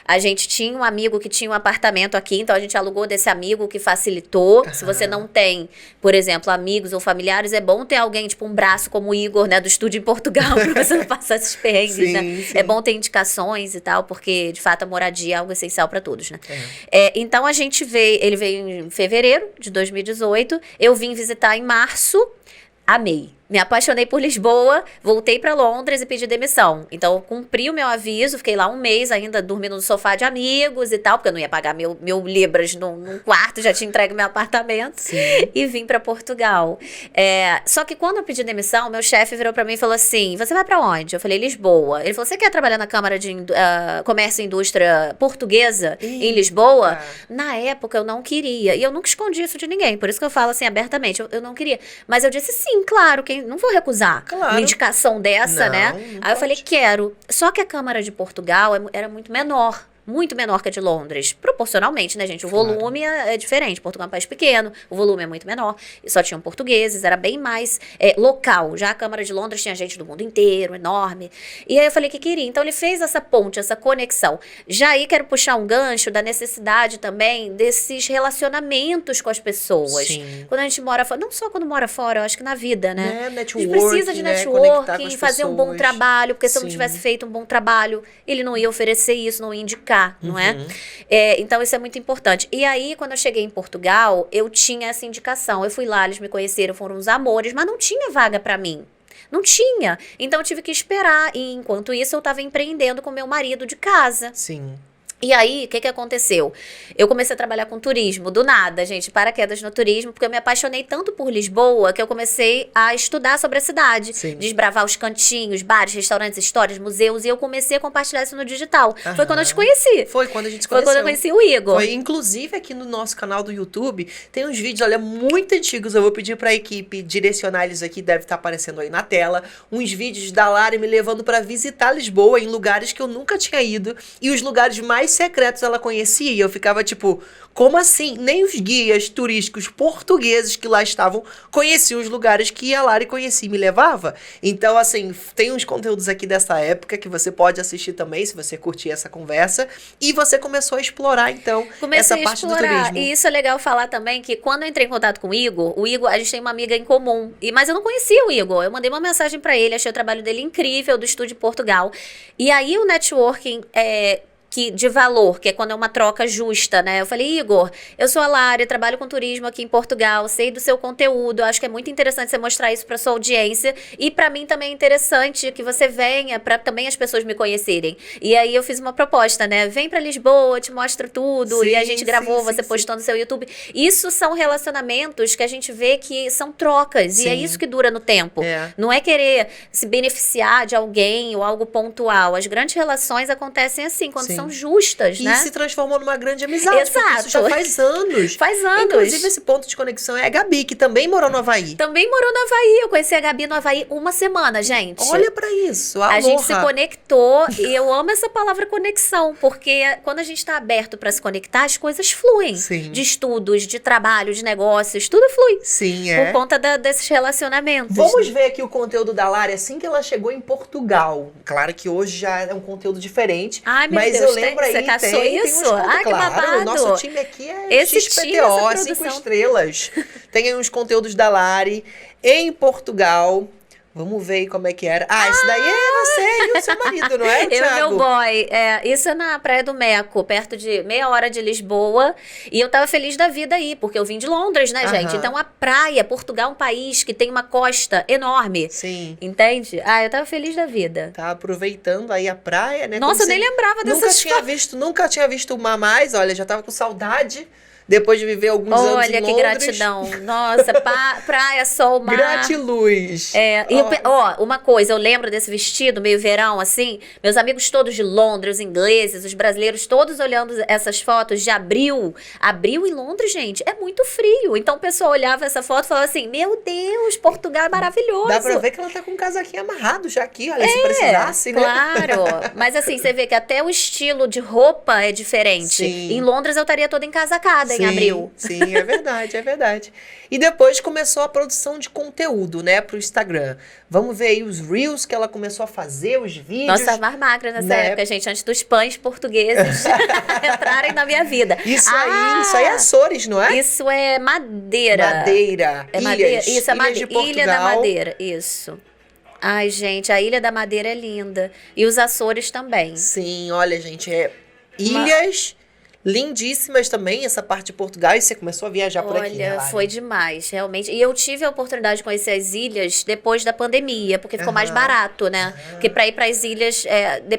A gente tinha um amigo que tinha um apartamento aqui, então a gente alugou desse amigo, que facilitou. Se você não tem, por exemplo, amigos ou familiares, é bom ter alguém, tipo um braço como o Igor, né, do estúdio em Portugal, pra você não passar esses perrengues, Sim, né? sim. É bom ter indicações e tal, porque, de fato, a moradia é algo essencial pra todos, né? Então, ele veio em fevereiro de 2018, eu vim visitar em março, amei. Me apaixonei por Lisboa, voltei para Londres e pedi demissão. Então, eu cumpri o meu aviso, fiquei lá um mês ainda dormindo no sofá de amigos e tal, porque eu não ia pagar mil libras num quarto, já tinha entregue meu apartamento. Sim. E vim para Portugal. Só que quando eu pedi demissão, meu chefe virou para mim e falou assim, você vai para onde? Eu falei, Lisboa. Ele falou, você quer trabalhar na Câmara de Comércio e Indústria Portuguesa em Lisboa? Na época, eu não queria. E eu nunca escondi isso de ninguém, por isso que eu falo assim abertamente, eu não queria. Mas eu disse, sim, claro, não vou recusar uma indicação dessa, né? Aí eu falei, quero. Só que a Câmara de Portugal era muito menor que a de Londres. Proporcionalmente, né, gente? O volume é diferente. Portugal é um país pequeno, o volume é muito menor. E só tinham portugueses, era bem mais local. Já a Câmara de Londres tinha gente do mundo inteiro, enorme. E aí eu falei que queria. Então ele fez essa ponte, essa conexão. Já aí quero puxar um gancho da necessidade também desses relacionamentos com as pessoas. Sim. Quando a gente mora fora, não só quando mora fora, eu acho que na vida, né? Networking, a gente precisa de networking, fazer um bom trabalho, porque se eu não tivesse feito um bom trabalho, ele não ia oferecer isso, não ia indicar. Não é? Então, isso é muito importante. E aí, quando eu cheguei em Portugal, eu tinha essa indicação. Eu fui lá, eles me conheceram, foram uns amores, mas não tinha vaga pra mim. Não tinha. Então, eu tive que esperar. E, enquanto isso, eu estava empreendendo com meu marido de casa. Sim. E aí, o que aconteceu? Eu comecei a trabalhar com turismo, do nada, gente, paraquedas no turismo, porque eu me apaixonei tanto por Lisboa que eu comecei a estudar sobre a cidade, Sim. desbravar os cantinhos, bares, restaurantes, histórias, museus, e eu comecei a compartilhar isso no digital. Foi quando eu te conheci. Foi quando a gente se Foi conheceu. quando eu conheci o Igor. Foi, inclusive, aqui no nosso canal do YouTube, tem uns vídeos, olha, muito antigos. Eu vou pedir pra equipe direcionar eles aqui, deve estar aparecendo aí na tela. Uns vídeos da Lari me levando pra visitar Lisboa em lugares que eu nunca tinha ido. E os lugares mais secretos ela conhecia. E eu ficava tipo, como assim? Nem os guias turísticos portugueses que lá estavam conheciam os lugares que a Lari conhecia e me levava. Então, assim, tem uns conteúdos aqui dessa época que você pode assistir também, se você curtir essa conversa. E você começou a explorar, então, essa parte do turismo. E isso é legal falar também, que quando eu entrei em contato com o Igor, a gente tem uma amiga em comum. Mas eu não conhecia o Igor. Eu mandei uma mensagem pra ele, achei o trabalho dele incrível, do Estúdio Portugal. E aí o networking de valor, que é quando é uma troca justa, né? Eu falei, Igor, eu sou a Lari, trabalho com turismo aqui em Portugal, sei do seu conteúdo, acho que é muito interessante você mostrar isso para sua audiência e para mim também é interessante que você venha para também as pessoas me conhecerem. E aí eu fiz uma proposta, né? Vem para Lisboa, eu te mostro tudo, sim, e a gente gravou, sim, você postou no seu YouTube. Isso são relacionamentos que a gente vê que são trocas, e é isso que dura no tempo. Não é querer se beneficiar de alguém ou algo pontual. As grandes relações acontecem assim, quando são justas, né? E se transformou numa grande amizade. Exato. Isso já faz anos. Faz anos. Inclusive, esse ponto de conexão é a Gabi, que também morou no Havaí. Também morou no Havaí. Eu conheci a Gabi no Havaí uma semana, gente. Olha pra isso. A gente se conectou e eu amo essa palavra conexão, porque quando a gente tá aberto pra se conectar, as coisas fluem. Sim. De estudos, de trabalho, de negócios, tudo flui. Sim, Por conta desses relacionamentos. Vamos ver aqui o conteúdo da Lari assim que ela chegou em Portugal. Claro que hoje já é um conteúdo diferente. Ai, meu mas Deus, eu lembro você aí, caçou tem isso? uns conteúdos, Que claro, babado. o nosso time aqui é Esse XPTO, 5 estrelas. Tem aí uns conteúdos da Lari em Portugal. Vamos ver aí como é que era. Esse daí é você e o seu marido, não é, Eu Thiago? e meu boy. Isso é na Praia do Meco, perto de meia hora de Lisboa. E eu tava feliz da vida aí, porque eu vim de Londres, né, gente? Então a praia, Portugal é um país que tem uma costa enorme. Sim. Entende? Eu tava feliz da vida. Tá aproveitando aí a praia, né? Nossa, eu nem lembrava dessas coisas. Nunca tinha visto o mar mais, olha, já tava com saudade. Depois de viver alguns anos em Londres. Olha, que gratidão. Nossa, praia, sol, mar. Gratiluz. Uma coisa, eu lembro desse vestido, meio verão, assim. Meus amigos todos de Londres, os ingleses, os brasileiros, todos olhando essas fotos de abril. Abril em Londres, gente, é muito frio. Então o pessoal olhava essa foto e falava assim, meu Deus, Portugal é maravilhoso. Dá pra ver que ela tá com um casaquinho amarrado já aqui, olha, se precisasse, né? Claro. Mas assim, você vê que até o estilo de roupa é diferente. Sim. Em Londres eu estaria toda encasacada. Em abril. Sim, é verdade, é verdade. E depois começou a produção de conteúdo, né, pro Instagram. Vamos ver aí os Reels que ela começou a fazer, os vídeos. Nossa, mais magra nessa época, gente, antes dos pães portugueses entrarem na minha vida. Isso aí é Açores, não é? Isso é Madeira. Madeira. É Madeira. Ilhas Isso é de Portugal. Ilha da Madeira, isso. Ai, gente, a Ilha da Madeira é linda. E os Açores também. Sim, olha, gente, ilhas lindíssimas também, essa parte de Portugal. E você começou a viajar por aqui, né, Olha, Lari? foi demais, realmente. E eu tive a oportunidade de conhecer as ilhas depois da pandemia, porque ficou mais barato, né? Porque pra ir pras ilhas,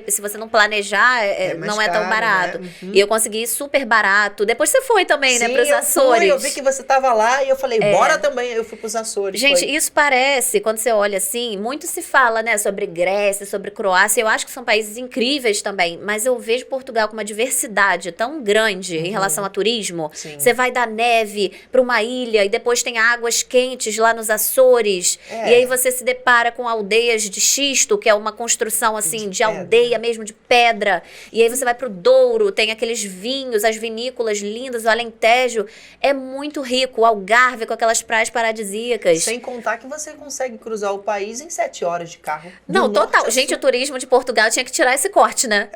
se você não planejar, não é tão caro, barato. né? E eu consegui ir super barato. Depois você foi também, né? Pros Açores. Eu vi que você tava lá e eu falei, bora também. Aí eu fui pros Açores. Gente, isso parece, quando você olha assim, muito se fala, né, sobre Grécia, sobre Croácia. Eu acho que são países incríveis também, mas eu vejo Portugal com uma diversidade tão grande em relação a turismo. Sim. Você vai da neve para uma ilha e depois tem águas quentes lá nos Açores. E aí você se depara com aldeias de xisto, que é uma construção assim de aldeia mesmo, de pedra. E aí você vai pro Douro, tem aqueles vinhos, as vinícolas lindas, o Alentejo. É muito rico, o Algarve com aquelas praias paradisíacas. Sem contar que você consegue cruzar o país em 7 horas de carro. Não, total. Gente, o turismo de Portugal tinha que tirar esse corte, né?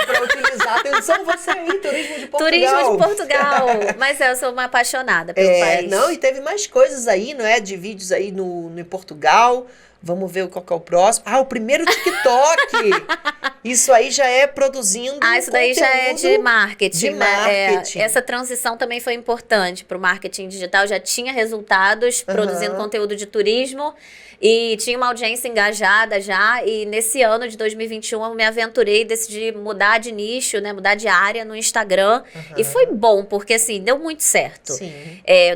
Pra utilizar. Atenção, você aí, turismo de Portugal. Turismo de Portugal. Mas eu sou uma apaixonada pelo país. Não, e teve mais coisas aí, não é? De vídeos aí em Portugal. Vamos ver qual que é o próximo. O primeiro TikTok! Isso aí já é produzindo isso daí já é de marketing, de né? marketing. Essa transição também foi importante para o marketing digital. Já tinha resultados produzindo conteúdo de turismo e tinha uma audiência engajada já. E nesse ano de 2021 eu me aventurei e decidi mudar de nicho, né? Mudar de área no Instagram. E foi bom, porque assim, deu muito certo. Sim.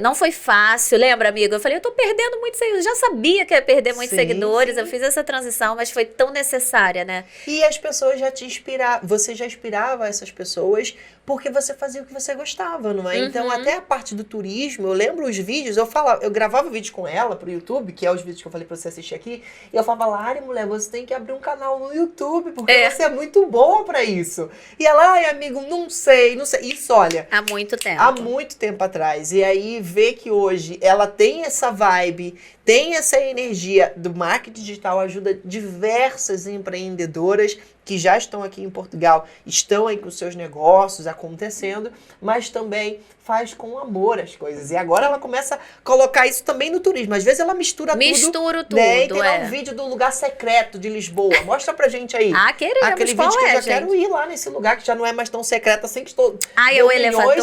Não foi fácil, lembra, amigo? Eu falei, eu tô perdendo muitos seguidores. Eu já sabia que ia perder muitos seguidores. Eu fiz essa transição, mas foi tão necessária, né? E as pessoas já te inspiravam, você já inspirava essas pessoas porque você fazia o que você gostava, não é? Então, até a parte do turismo, eu lembro os vídeos, eu gravava vídeo com ela pro YouTube, que é os vídeos que eu falei pra você assistir aqui, e eu falava, Lari, mulher, você tem que abrir um canal no YouTube, porque você é muito boa pra isso. E ela, ai, amigo, não sei. Isso, olha... Há muito tempo. Há muito tempo atrás. E aí, ver que hoje ela tem essa vibe, tem essa energia do marketing digital, ajuda diversas empreendedoras que já estão aqui em Portugal, estão aí com seus negócios acontecendo, mas também faz com amor as coisas. E agora ela começa a colocar isso também no turismo. Às vezes ela mistura tudo. Né? E tem lá um vídeo do lugar secreto de Lisboa. Mostra pra gente aí. Queremos. Aquele vídeo que eu já quero ir lá nesse lugar, que já não é mais tão secreto assim, que estou... é o elevador.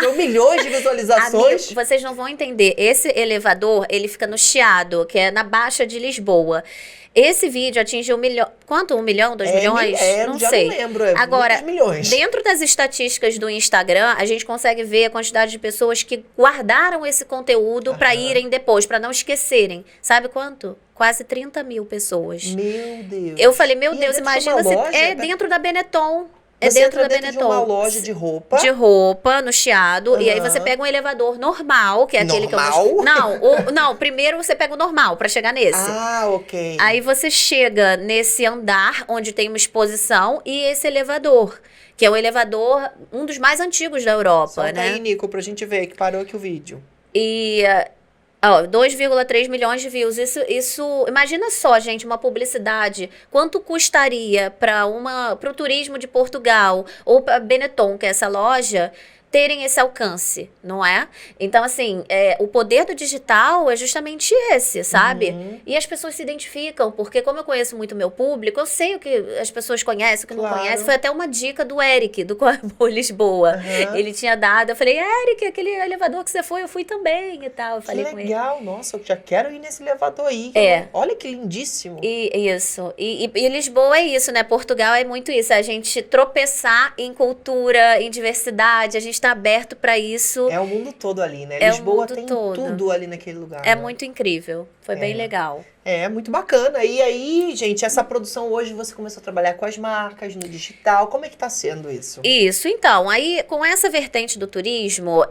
Deu milhões de visualizações. Amigo, vocês não vão entender. Esse elevador, ele fica no Chiado, que é na Baixa de Lisboa. Esse vídeo atingiu 1 milhão... Quanto? 1 milhão? 2 milhões? Não sei. Não lembro. Agora, milhões. Dentro das estatísticas do Instagram, a gente consegue ver a quantidade de pessoas que guardaram esse conteúdo para irem depois, para não esquecerem. Sabe quanto? Quase 30 mil pessoas. Meu Deus. Eu falei, meu Deus, imagina se... dentro da Benetton. Dentro da Benetton. De uma loja de roupa. De roupa, no Chiado. E aí você pega um elevador normal, que é aquele que eu mostrei. Não, primeiro você pega o normal pra chegar nesse. Ok. Aí você chega nesse andar, onde tem uma exposição, e esse elevador, que é o elevador, um dos mais antigos da Europa, Solta né? aí, Nico, pra gente ver, que parou aqui o vídeo. E... 2,3 milhões de views. Isso, imagina só, gente, uma publicidade. Quanto custaria para o turismo de Portugal ou para Benetton, que é essa loja, terem esse alcance, não é? Então, assim, o poder do digital é justamente esse, sabe? E as pessoas se identificam, porque como eu conheço muito o meu público, eu sei o que as pessoas conhecem, o que não conhecem. Foi até uma dica do Eric, do Coabor Lisboa. Ele tinha dado, eu falei, Eric, aquele elevador que você foi, eu fui também e tal. Eu falei com ele. Legal, nossa, eu já quero ir nesse elevador aí. Olha que lindíssimo. Isso. E Lisboa é isso, né? Portugal é muito isso, a gente tropeçar em cultura, em diversidade, a gente tá aberto para isso. É o mundo todo ali, né? Lisboa tem tudo ali naquele lugar. É muito incrível. Foi bem legal. É, muito bacana. E aí, gente, essa produção hoje você começou a trabalhar com as marcas, no digital. Como é que tá sendo isso? Isso, então, aí com essa vertente do turismo,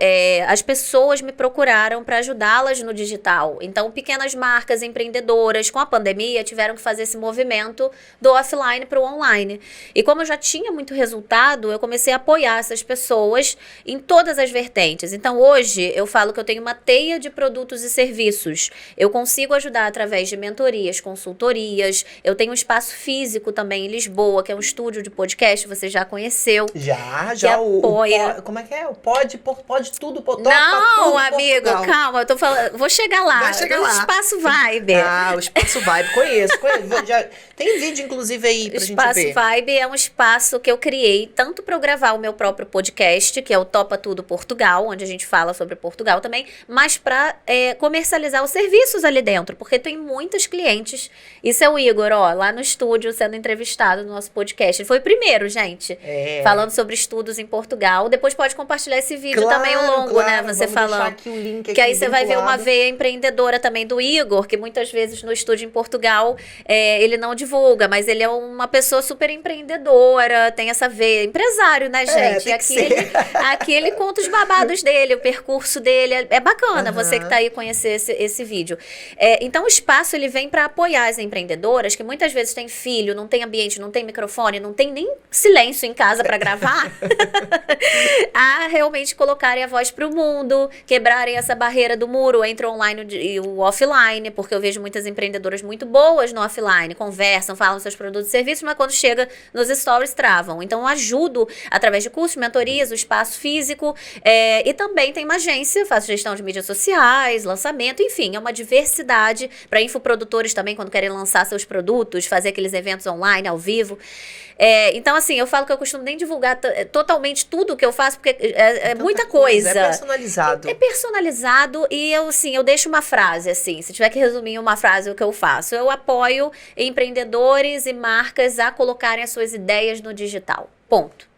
as pessoas me procuraram para ajudá-las no digital. Então, pequenas marcas, empreendedoras, com a pandemia, tiveram que fazer esse movimento do offline para o online. E como eu já tinha muito resultado, eu comecei a apoiar essas pessoas em todas as vertentes. Então, hoje, eu falo que eu tenho uma teia de produtos e serviços. Eu consigo ajudar através de mentorias, consultorias. Eu tenho um espaço físico também em Lisboa, que é um estúdio de podcast, você já conheceu. Já. Apoia. Como é que é? O pode tudo, Não, amigo, Portugal. Calma, eu tô falando, vou chegar lá. Vai chegar lá. Espaço Vibe. O Espaço Vibe, conheço. Já, tem vídeo, inclusive, aí pra gente ver. Espaço Vibe é um espaço que eu criei, tanto para eu gravar o meu próprio podcast, que é o Topa Tudo Portugal, onde a gente fala sobre Portugal também, mas para comercializar os serviços ali dentro, porque tem muitas clientes. Isso é o Igor, lá no estúdio, sendo entrevistado no nosso podcast. Ele foi o primeiro, gente, falando sobre estudos em Portugal. Depois pode compartilhar esse vídeo também, o longo, né? Você falando. Aqui o link aqui que aí você vai ver uma veia empreendedora também do Igor, que muitas vezes no estúdio em Portugal ele não divulga, mas ele é uma pessoa super empreendedora, tem essa veia. Empresário, né, gente? Aqui ele conta os babados dele, o percurso dele. É bacana você que tá aí conhecer esse vídeo. Então, o espaço ele vem para apoiar as empreendedoras que muitas vezes têm filho, não tem ambiente, não tem microfone, não tem nem silêncio em casa para gravar, a realmente colocarem a voz para o mundo, quebrarem essa barreira do muro entre o online e o offline, porque eu vejo muitas empreendedoras muito boas no offline, conversam, falam seus produtos e serviços, mas quando chega nos stories travam. Então eu ajudo através de cursos, mentorias, o espaço físico, e também tem uma agência, faço gestão de mídias sociais, lançamento, enfim, é uma diversidade para infoprodutos produtores também, quando querem lançar seus produtos, fazer aqueles eventos online, ao vivo. Então, assim, eu falo que eu costumo nem divulgar totalmente tudo que eu faço, porque é muita coisa. É personalizado. É personalizado e eu deixo uma frase, assim, se tiver que resumir uma frase o que eu faço. Eu apoio empreendedores e marcas a colocarem as suas ideias no digital. Ponto.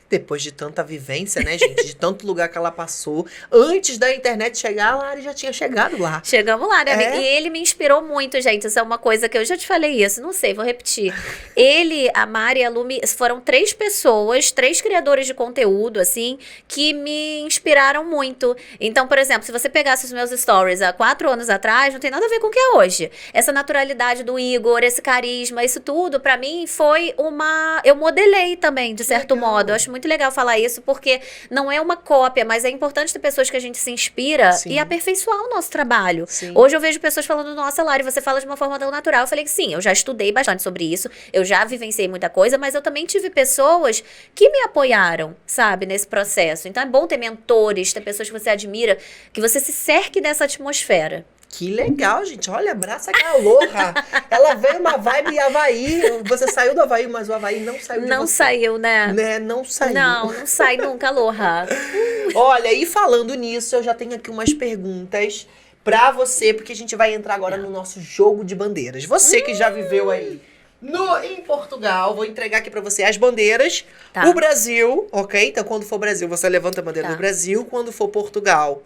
Depois de tanta vivência, né, gente? De tanto lugar que ela passou. Antes da internet chegar, a Lari já tinha chegado lá. Chegamos lá, né, amiga? E ele me inspirou muito, gente. Isso é uma coisa que eu já te falei isso. Não sei, vou repetir. Ele, a Mari e a Lu foram 3 pessoas, 3 criadores de conteúdo, assim, que me inspiraram muito. Então, por exemplo, se você pegasse os meus stories há 4 anos atrás, não tem nada a ver com o que é hoje. Essa naturalidade do Igor, esse carisma, isso tudo, pra mim, foi eu modelei também, de certo modo. Eu acho muito legal falar isso, porque não é uma cópia, mas é importante ter pessoas que a gente se inspira e aperfeiçoar o nosso trabalho. Sim. Hoje eu vejo pessoas falando, nossa, Lari, você fala de uma forma tão natural. Eu falei que sim, eu já estudei bastante sobre isso, eu já vivenciei muita coisa, mas eu também tive pessoas que me apoiaram, sabe, nesse processo. Então é bom ter mentores, ter pessoas que você admira, que você se cerque dessa atmosfera. Que legal, gente. Olha, abraça a Aloha. Ela veio uma vibe Havaí. Você saiu do Havaí, mas o Havaí não saiu de você. Não saiu, né? Não saiu. Não sai nunca, Aloha. Olha, e falando nisso, eu já tenho aqui umas perguntas pra você, porque a gente vai entrar agora no nosso jogo de bandeiras. Você que já viveu aí em Portugal, vou entregar aqui pra você as bandeiras. Tá. O Brasil, ok? Então, quando for Brasil, você levanta a bandeira do Brasil. Quando for Portugal,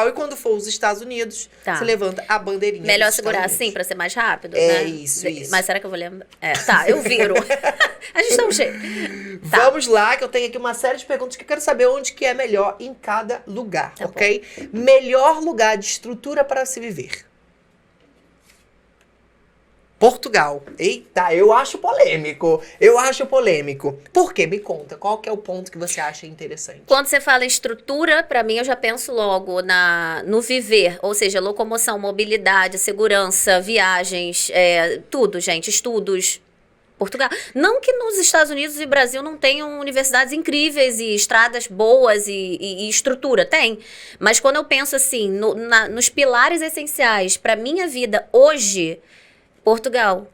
e quando for os Estados Unidos, você levanta a bandeirinha. Melhor segurar assim pra ser mais rápido, né? Isso. Isso. Mas será que eu vou lembrar? Eu viro. A gente tá um jeito. Vamos lá, que eu tenho aqui uma série de perguntas que eu quero saber onde que é melhor em cada lugar, ok? Bom. Melhor lugar de estrutura para se viver. Portugal. Eita, eu acho polêmico. Por quê? Me conta, qual que é o ponto que você acha interessante? Quando você fala em estrutura, pra mim eu já penso logo no viver, ou seja, locomoção, mobilidade, segurança, viagens, tudo, gente, estudos. Portugal. Não que nos Estados Unidos e Brasil não tenham universidades incríveis e estradas boas e estrutura, tem. Mas quando eu penso assim, nos pilares essenciais pra minha vida hoje, Portugal.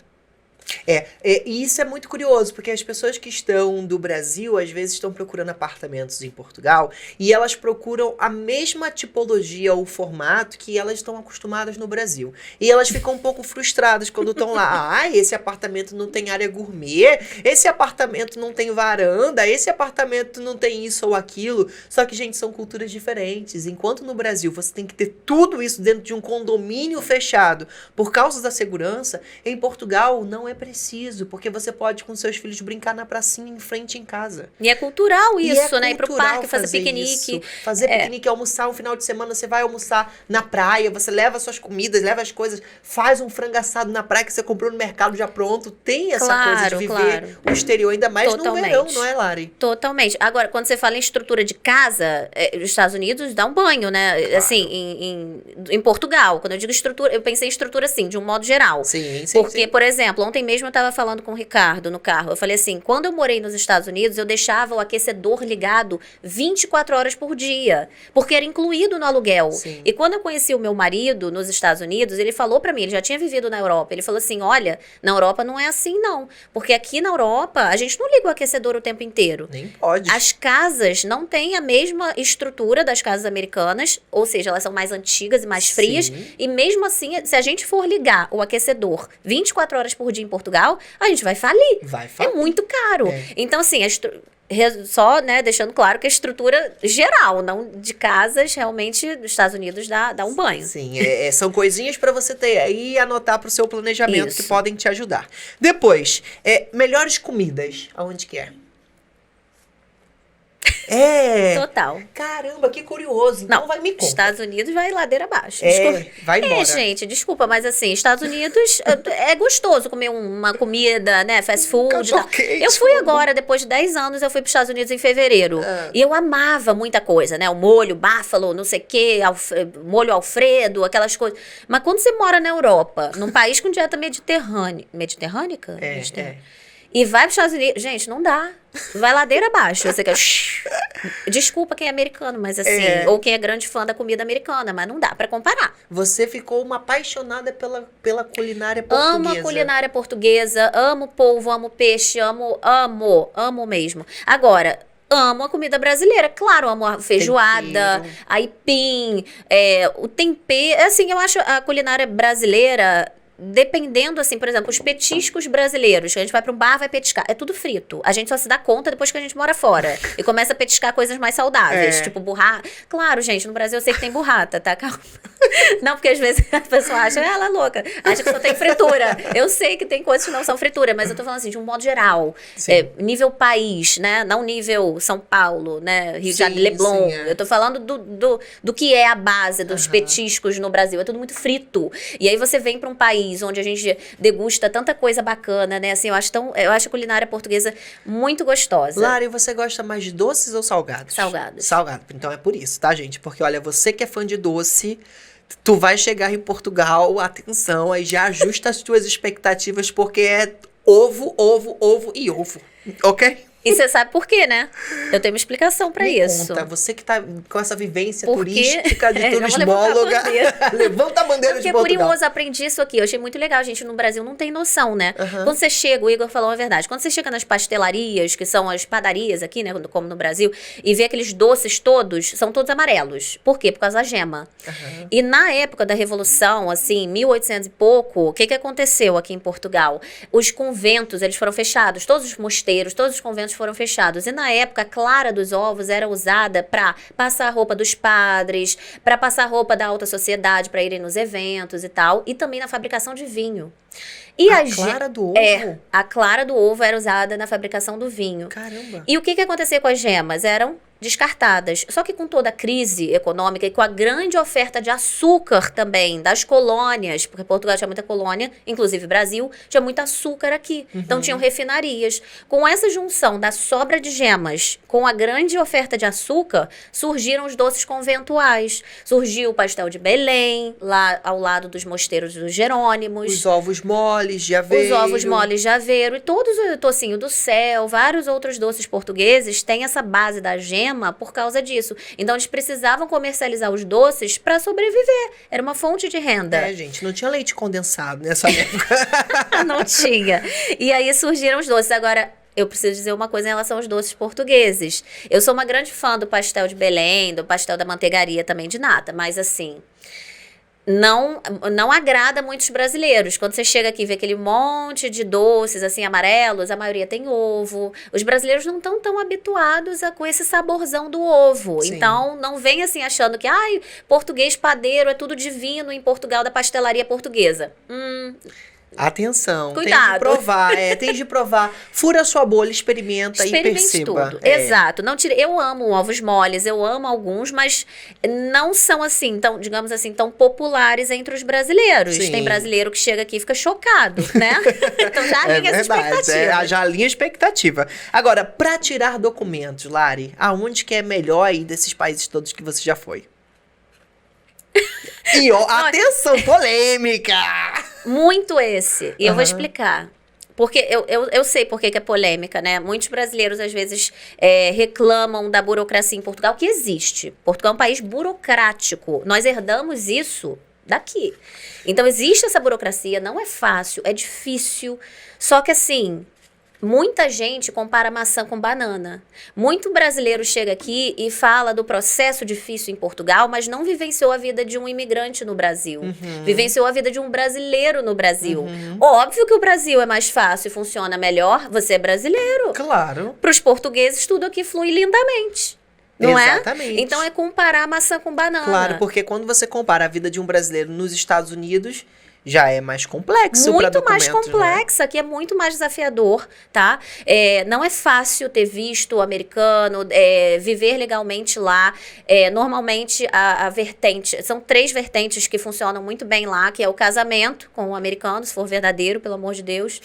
E isso é muito curioso, porque as pessoas que estão do Brasil, às vezes estão procurando apartamentos em Portugal, e elas procuram a mesma tipologia ou formato que elas estão acostumadas no Brasil. E elas ficam um pouco frustradas quando estão lá. Esse apartamento não tem área gourmet, esse apartamento não tem varanda, esse apartamento não tem isso ou aquilo. Só que, gente, são culturas diferentes. Enquanto no Brasil você tem que ter tudo isso dentro de um condomínio fechado por causa da segurança, em Portugal não é preciso, porque você pode com seus filhos brincar na pracinha em frente em casa. E é cultural isso, né? Ir pro parque, fazer piquenique. Fazer piquenique, almoçar um final de semana, você vai almoçar na praia, você leva suas comidas, leva as coisas, faz um frango assado na praia que você comprou no mercado já pronto. Tem essa coisa de viver o exterior, ainda mais no verão, não é, Lari? Totalmente. Agora, quando você fala em estrutura de casa, os Estados Unidos dá um banho, né? Claro. Assim, em Portugal, quando eu digo estrutura, eu pensei em estrutura assim, de um modo geral. Sim. Porque, por exemplo, ontem mesmo eu estava falando com o Ricardo no carro. Eu falei assim, quando eu morei nos Estados Unidos, eu deixava o aquecedor ligado 24 horas por dia, porque era incluído no aluguel. Sim. E quando eu conheci o meu marido nos Estados Unidos, ele falou pra mim, ele já tinha vivido na Europa, ele falou assim, olha, na Europa não é assim não, porque aqui na Europa a gente não liga o aquecedor o tempo inteiro. Nem pode. As casas não têm a mesma estrutura das casas americanas, ou seja, elas são mais antigas e mais frias, e mesmo assim, se a gente for ligar o aquecedor 24 horas por dia em Portugal, a gente vai falir. É muito caro. Então, assim, só, né, deixando claro que a estrutura geral, não de casas, realmente, nos Estados Unidos dá um banho. Sim, são coisinhas para você ter aí e anotar pro seu planejamento que podem te ajudar. Depois, melhores comidas, aonde que é? Total. Caramba, que curioso. Então vai me contar. Estados Unidos vai ladeira abaixo. Vai embora. Gente, desculpa, mas assim, Estados Unidos é gostoso comer uma comida, né, fast food. Eu fui agora, depois de 10 anos, eu fui para os Estados Unidos em fevereiro. E eu amava muita coisa, né, o molho buffalo, não sei o quê, molho Alfredo, aquelas coisas. Mas quando você mora na Europa, num país com dieta mediterrânea, mediterrânica? E vai para os Estados Unidos. Gente, não dá. Vai ladeira abaixo. Você quer... Desculpa quem é americano, mas assim... Ou quem é grande fã da comida americana, mas não dá para comparar. Você ficou uma apaixonada pela culinária portuguesa. Amo a culinária portuguesa, amo polvo, amo peixe, amo mesmo. Agora... Amo a comida brasileira, claro, amo a feijoada, aipim, o tempero. Assim, eu acho a culinária brasileira, dependendo, assim, por exemplo, os petiscos brasileiros, que a gente vai para um bar, vai petiscar, é tudo frito. A gente só se dá conta depois que a gente mora fora e começa a petiscar coisas mais saudáveis, tipo burrata. Claro, gente, no Brasil eu sei que tem burrata, tá? Calma. Não, porque às vezes a pessoa acha, ela é louca, acha que só tem fritura. Eu sei que tem coisas que não são fritura, mas eu tô falando assim, de um modo geral, nível país, né? Não nível São Paulo, né? Rio de Janeiro, Leblon. Eu tô falando do que é a base dos petiscos no Brasil. É tudo muito frito. E aí você vem para um país onde a gente degusta tanta coisa bacana, né? Assim, eu acho a culinária portuguesa muito gostosa. Lari, você gosta mais de doces ou salgados? Salgados. Salgado. Então é por isso, tá, gente? Porque, olha, você que é fã de doce, tu vai chegar em Portugal, atenção, aí já ajusta as tuas expectativas, porque é ovo, ovo, ovo e ovo, ok? E você sabe por quê, né? Eu tenho uma explicação pra isso. Conta, você que tá com essa vivência turística de turismóloga. Levanta a bandeira de Portugal. Porque curioso, aprendi isso aqui. Eu achei muito legal. A gente no Brasil não tem noção, né? Quando você chega, o Igor falou a verdade. Quando você chega nas pastelarias, que são as padarias aqui, né? Como no Brasil, e vê aqueles doces todos, são todos amarelos. Por quê? Por causa da gema. E na época da Revolução, assim, 1800 e pouco, o que aconteceu aqui em Portugal? Os conventos, eles foram fechados. Todos os mosteiros, todos os conventos foram fechados. E na época, a clara dos ovos era usada para passar a roupa dos padres, para passar a roupa da alta sociedade, para irem nos eventos e tal, e também na fabricação de vinho. E a clara do ovo? A clara do ovo era usada na fabricação do vinho. Caramba! E o que acontecia com as gemas? Eram descartadas. Só que com toda a crise econômica e com a grande oferta de açúcar também das colônias, porque Portugal tinha muita colônia, inclusive Brasil, tinha muito açúcar aqui. Então tinham refinarias. Com essa junção da sobra de gemas com a grande oferta de açúcar, surgiram os doces conventuais. Surgiu o pastel de Belém, lá ao lado dos mosteiros dos Jerônimos. Os ovos moles de aveiro. Os ovos moles de aveiro. E todos o tocinho do céu, vários outros doces portugueses têm essa base da gema por causa disso. Então, eles precisavam comercializar os doces para sobreviver. Era uma fonte de renda. Gente, não tinha leite condensado nessa época. Não tinha. E aí surgiram os doces. Agora, eu preciso dizer uma coisa em relação aos doces portugueses. Eu sou uma grande fã do pastel de Belém, do pastel da manteigaria também de nata, mas assim... Não agrada muitos brasileiros. Quando você chega aqui e vê aquele monte de doces assim amarelos, a maioria tem ovo. Os brasileiros não estão tão habituados com esse saborzão do ovo. Sim. Então, não vem assim achando que português padeiro é tudo divino em Portugal da pastelaria portuguesa. Atenção, cuidado. Tem de provar, tem de provar. Fura a sua bolha, experimenta e perceba. Tudo. Exato. Não tire. Eu amo ovos moles, eu amo alguns, mas não são assim, tão, digamos assim, tão populares entre os brasileiros. Sim. Tem brasileiro que chega aqui e fica chocado, né? Então já alinha essa expectativa. Já alinha a expectativa. Agora, pra tirar documentos, Lari, aonde que é melhor aí desses países todos que você já foi? E atenção, polêmica! Muito esse. E eu vou explicar. Porque eu sei por que é polêmica, né? Muitos brasileiros, às vezes, reclamam da burocracia em Portugal, que existe. Portugal é um país burocrático. Nós herdamos isso daqui. Então, existe essa burocracia, não é fácil, é difícil. Só que, assim... Muita gente compara maçã com banana. Muito brasileiro chega aqui e fala do processo difícil em Portugal, mas não vivenciou a vida de um imigrante no Brasil. Vivenciou a vida de um brasileiro no Brasil. Óbvio que o Brasil é mais fácil e funciona melhor. Você é brasileiro. Claro. Para os portugueses, tudo aqui flui lindamente. Não Exatamente. Então é comparar maçã com banana. Claro, porque quando você compara a vida de um brasileiro nos Estados Unidos... já é mais complexo para documentos, muito mais complexa, que é muito mais desafiador, tá? Não é fácil ter visto americano, viver legalmente lá. Normalmente, a vertente... São 3 vertentes que funcionam muito bem lá, que é o casamento com o americano, se for verdadeiro, pelo amor de Deus.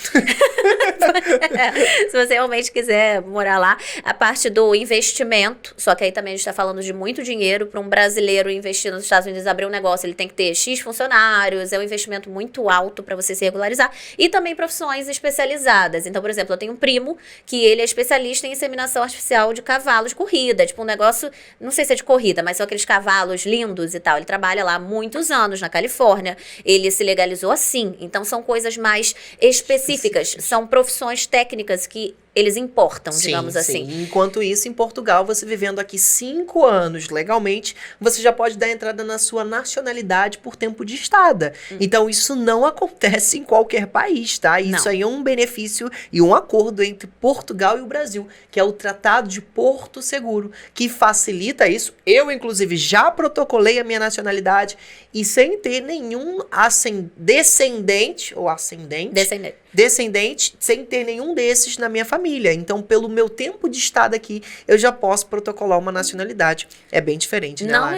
Se você realmente quiser morar lá. A parte do investimento, só que aí também a gente está falando de muito dinheiro. Para um brasileiro investir nos Estados Unidos, abrir um negócio, ele tem que ter X funcionários, é um investimento requerimento muito alto para você se regularizar. E também profissões especializadas. Então, por exemplo, eu tenho um primo que ele é especialista em inseminação artificial de cavalos de corrida. Tipo, um negócio, não sei se é de corrida, mas são aqueles cavalos lindos e tal. Ele trabalha lá há muitos anos, na Califórnia. Ele se legalizou assim. Então, são coisas mais específicas. São profissões técnicas que eles importam, digamos assim. Enquanto isso, em Portugal, você vivendo aqui 5 anos legalmente, você já pode dar entrada na sua nacionalidade por tempo de estada. Então, isso não acontece em qualquer país, tá? Isso aí é um benefício e um acordo entre Portugal e o Brasil, que é o Tratado de Porto Seguro, que facilita isso. Eu, inclusive, já protocolei a minha nacionalidade e sem ter nenhum descendente, sem ter nenhum desses na minha família. Então, pelo meu tempo de estada aqui, eu já posso protocolar uma nacionalidade. É bem diferente, né, Lari?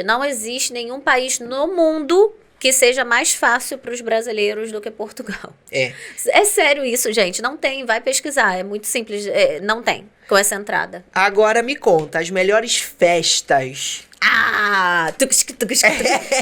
Não existe nenhum país no mundo que seja mais fácil para os brasileiros do que Portugal. É sério isso, gente. Não tem, vai pesquisar. É muito simples. Não tem com essa entrada. Agora me conta, as melhores festas.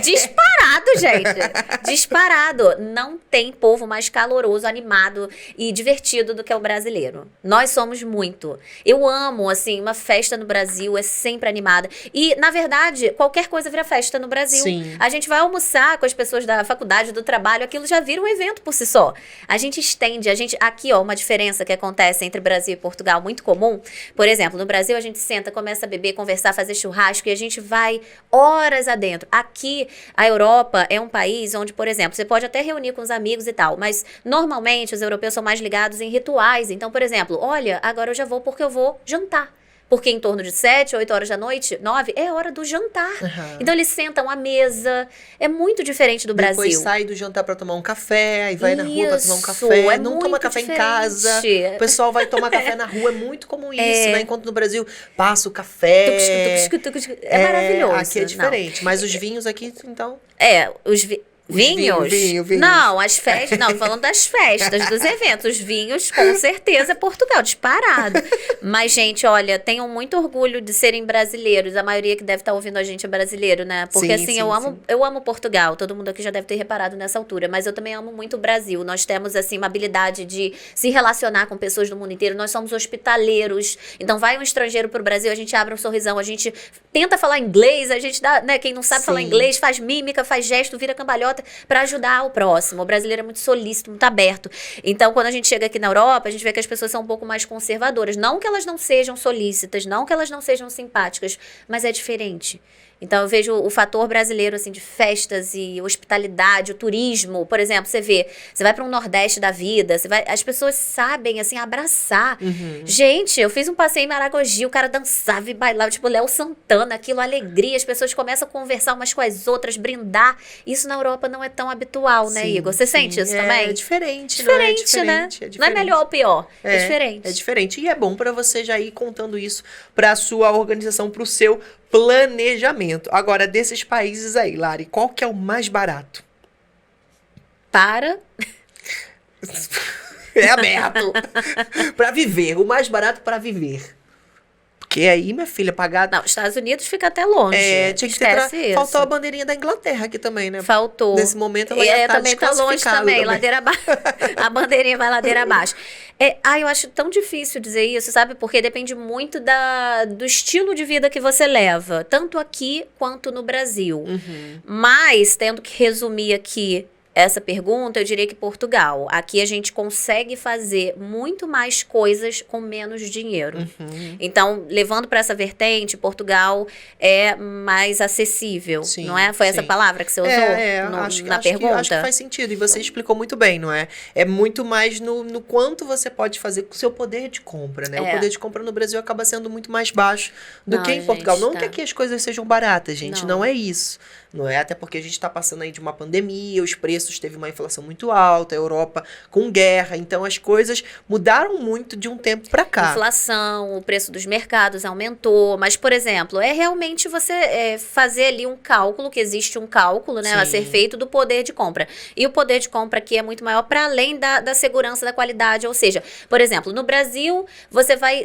Disparado, gente. Disparado. Não tem povo mais caloroso, animado e divertido do que o brasileiro. Nós somos muito. Eu amo, assim, uma festa no Brasil é sempre animada. E, na verdade, qualquer coisa vira festa no Brasil. Sim. A gente vai almoçar com as pessoas da faculdade, do trabalho, aquilo já vira um evento por si só. A gente estende, aqui, ó, uma diferença que acontece entre Brasil e Portugal muito comum. Por exemplo, no Brasil a gente senta, começa a beber, conversar, fazer churrasco e a gente vai horas adentro. Aqui, a Europa é um país onde, por exemplo, você pode até reunir com os amigos e tal, mas normalmente os europeus são mais ligados em rituais. Então, por exemplo, olha, agora eu já vou porque eu vou jantar. Porque em torno de 7, 8 horas da noite, 9, é hora do jantar. Então eles sentam à mesa. É muito diferente do Brasil. Depois sai do jantar pra tomar um café, aí vai na rua pra tomar um café. Não toma café em casa. O pessoal vai tomar café na rua. É muito comum isso, né? Enquanto no Brasil passa o café. É maravilhoso. Aqui é diferente. Mas os vinhos aqui, então... Vinhos? Vinhos. Não, as festas. Não, falando das festas, dos eventos. Os vinhos, com certeza, é Portugal, disparado. Mas, gente, olha, tenho muito orgulho de serem brasileiros. A maioria que deve estar ouvindo a gente é brasileiro, né? Porque, eu amo Portugal. Todo mundo aqui já deve ter reparado nessa altura. Mas eu também amo muito o Brasil. Nós temos, assim, uma habilidade de se relacionar com pessoas do mundo inteiro. Nós somos hospitaleiros. Então, vai um estrangeiro pro Brasil, a gente abre um sorrisão, a gente tenta falar inglês, a gente dá, né? Quem não sabe falar inglês, faz mímica, faz gesto, vira cambalhota para ajudar o próximo. O brasileiro é muito solícito, muito aberto. Então, quando a gente chega aqui na Europa, a gente vê que as pessoas são um pouco mais conservadoras. Não que elas não sejam solícitas, não que elas não sejam simpáticas, mas é diferente. Então, eu vejo o fator brasileiro, assim, de festas e hospitalidade, o turismo. Por exemplo, você vai para um Nordeste da vida, as pessoas sabem, assim, abraçar. Gente, eu fiz um passeio em Maragogi, o cara dançava e bailava, tipo Léo Santana, aquilo, alegria. As pessoas começam a conversar umas com as outras, brindar. Isso na Europa não é tão habitual, né, Igor? Você sente isso também? É diferente, diferente, né? Não é melhor ou pior, é diferente. É diferente. E é bom para você já ir contando isso para a sua organização, para o seu planejamento. Agora, desses países aí, Lari, qual que é o mais barato? É aberto. Para viver. O mais barato para viver. Porque aí, minha filha, pagar... Não, Estados Unidos fica até longe. Tinha que ter... Faltou a bandeirinha da Inglaterra aqui também, né? Faltou. Nesse momento ela ia também tá longe também. Ladeira abaixo. A bandeirinha vai ladeira abaixo. Eu acho tão difícil dizer isso, sabe? Porque depende muito do estilo de vida que você leva. Tanto aqui quanto no Brasil. Mas, tendo que resumir aqui essa pergunta, eu diria que Portugal. Aqui a gente consegue fazer muito mais coisas com menos dinheiro. Então, levando para essa vertente, Portugal é mais acessível, não é? Foi essa palavra que você usou na pergunta? Acho que faz sentido, e você explicou muito bem, não é? É muito mais no quanto você pode fazer com o seu poder de compra, né? O poder de compra no Brasil acaba sendo muito mais baixo do que em Portugal. Não que aqui as coisas sejam baratas, gente, não é isso. Não é? Até porque a gente está passando aí de uma pandemia, os preços teve uma inflação muito alta, a Europa com guerra, então as coisas mudaram muito de um tempo para cá. Inflação, o preço dos mercados aumentou, mas, por exemplo, é realmente você fazer ali um cálculo, que existe um cálculo, né, a ser feito do poder de compra. E o poder de compra aqui é muito maior para além da segurança, da qualidade, ou seja, por exemplo, no Brasil,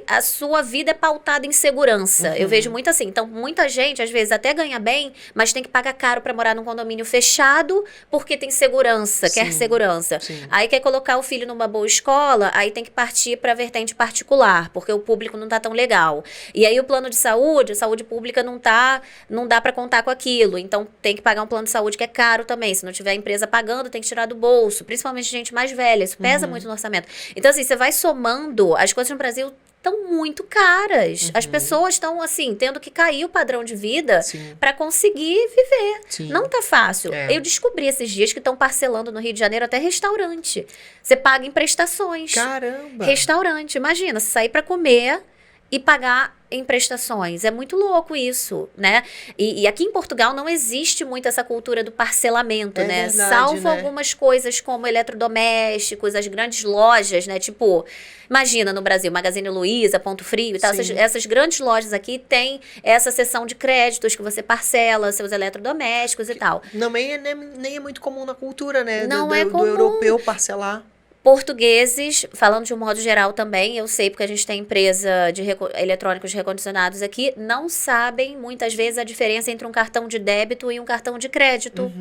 a sua vida é pautada em segurança. Eu vejo muito assim, então muita gente, às vezes, até ganha bem, mas tem que pagar caro para morar num condomínio fechado, porque tem segurança, quer segurança. Aí quer colocar o filho numa boa escola, aí tem que partir para vertente particular, porque o público não tá tão legal. E aí o plano de saúde, a saúde pública não dá para contar com aquilo. Então tem que pagar um plano de saúde que é caro também. Se não tiver a empresa pagando, tem que tirar do bolso, principalmente gente mais velha. Isso pesa muito no orçamento. Então assim, você vai somando, as coisas no Brasil estão muito caras. As pessoas estão, assim, tendo que cair o padrão de vida para conseguir viver. Não tá fácil. Eu descobri esses dias que estão parcelando no Rio de Janeiro até restaurante. Você paga em prestações. Caramba! Restaurante. Imagina, você sair para comer e pagar em prestações. É muito louco isso, né? E aqui em Portugal não existe muito essa cultura do parcelamento, né? Verdade, salvo né? algumas coisas como eletrodomésticos, as grandes lojas, né? Tipo, imagina no Brasil, Magazine Luiza, Ponto Frio e tal. Essas grandes lojas aqui têm essa seção de créditos que você parcela seus eletrodomésticos e tal. Nem é muito comum na cultura, né? Não é comum. Do europeu parcelar. Portugueses, falando de um modo geral também, eu sei porque a gente tem empresa de eletrônicos recondicionados aqui, não sabem muitas vezes a diferença entre um cartão de débito e um cartão de crédito.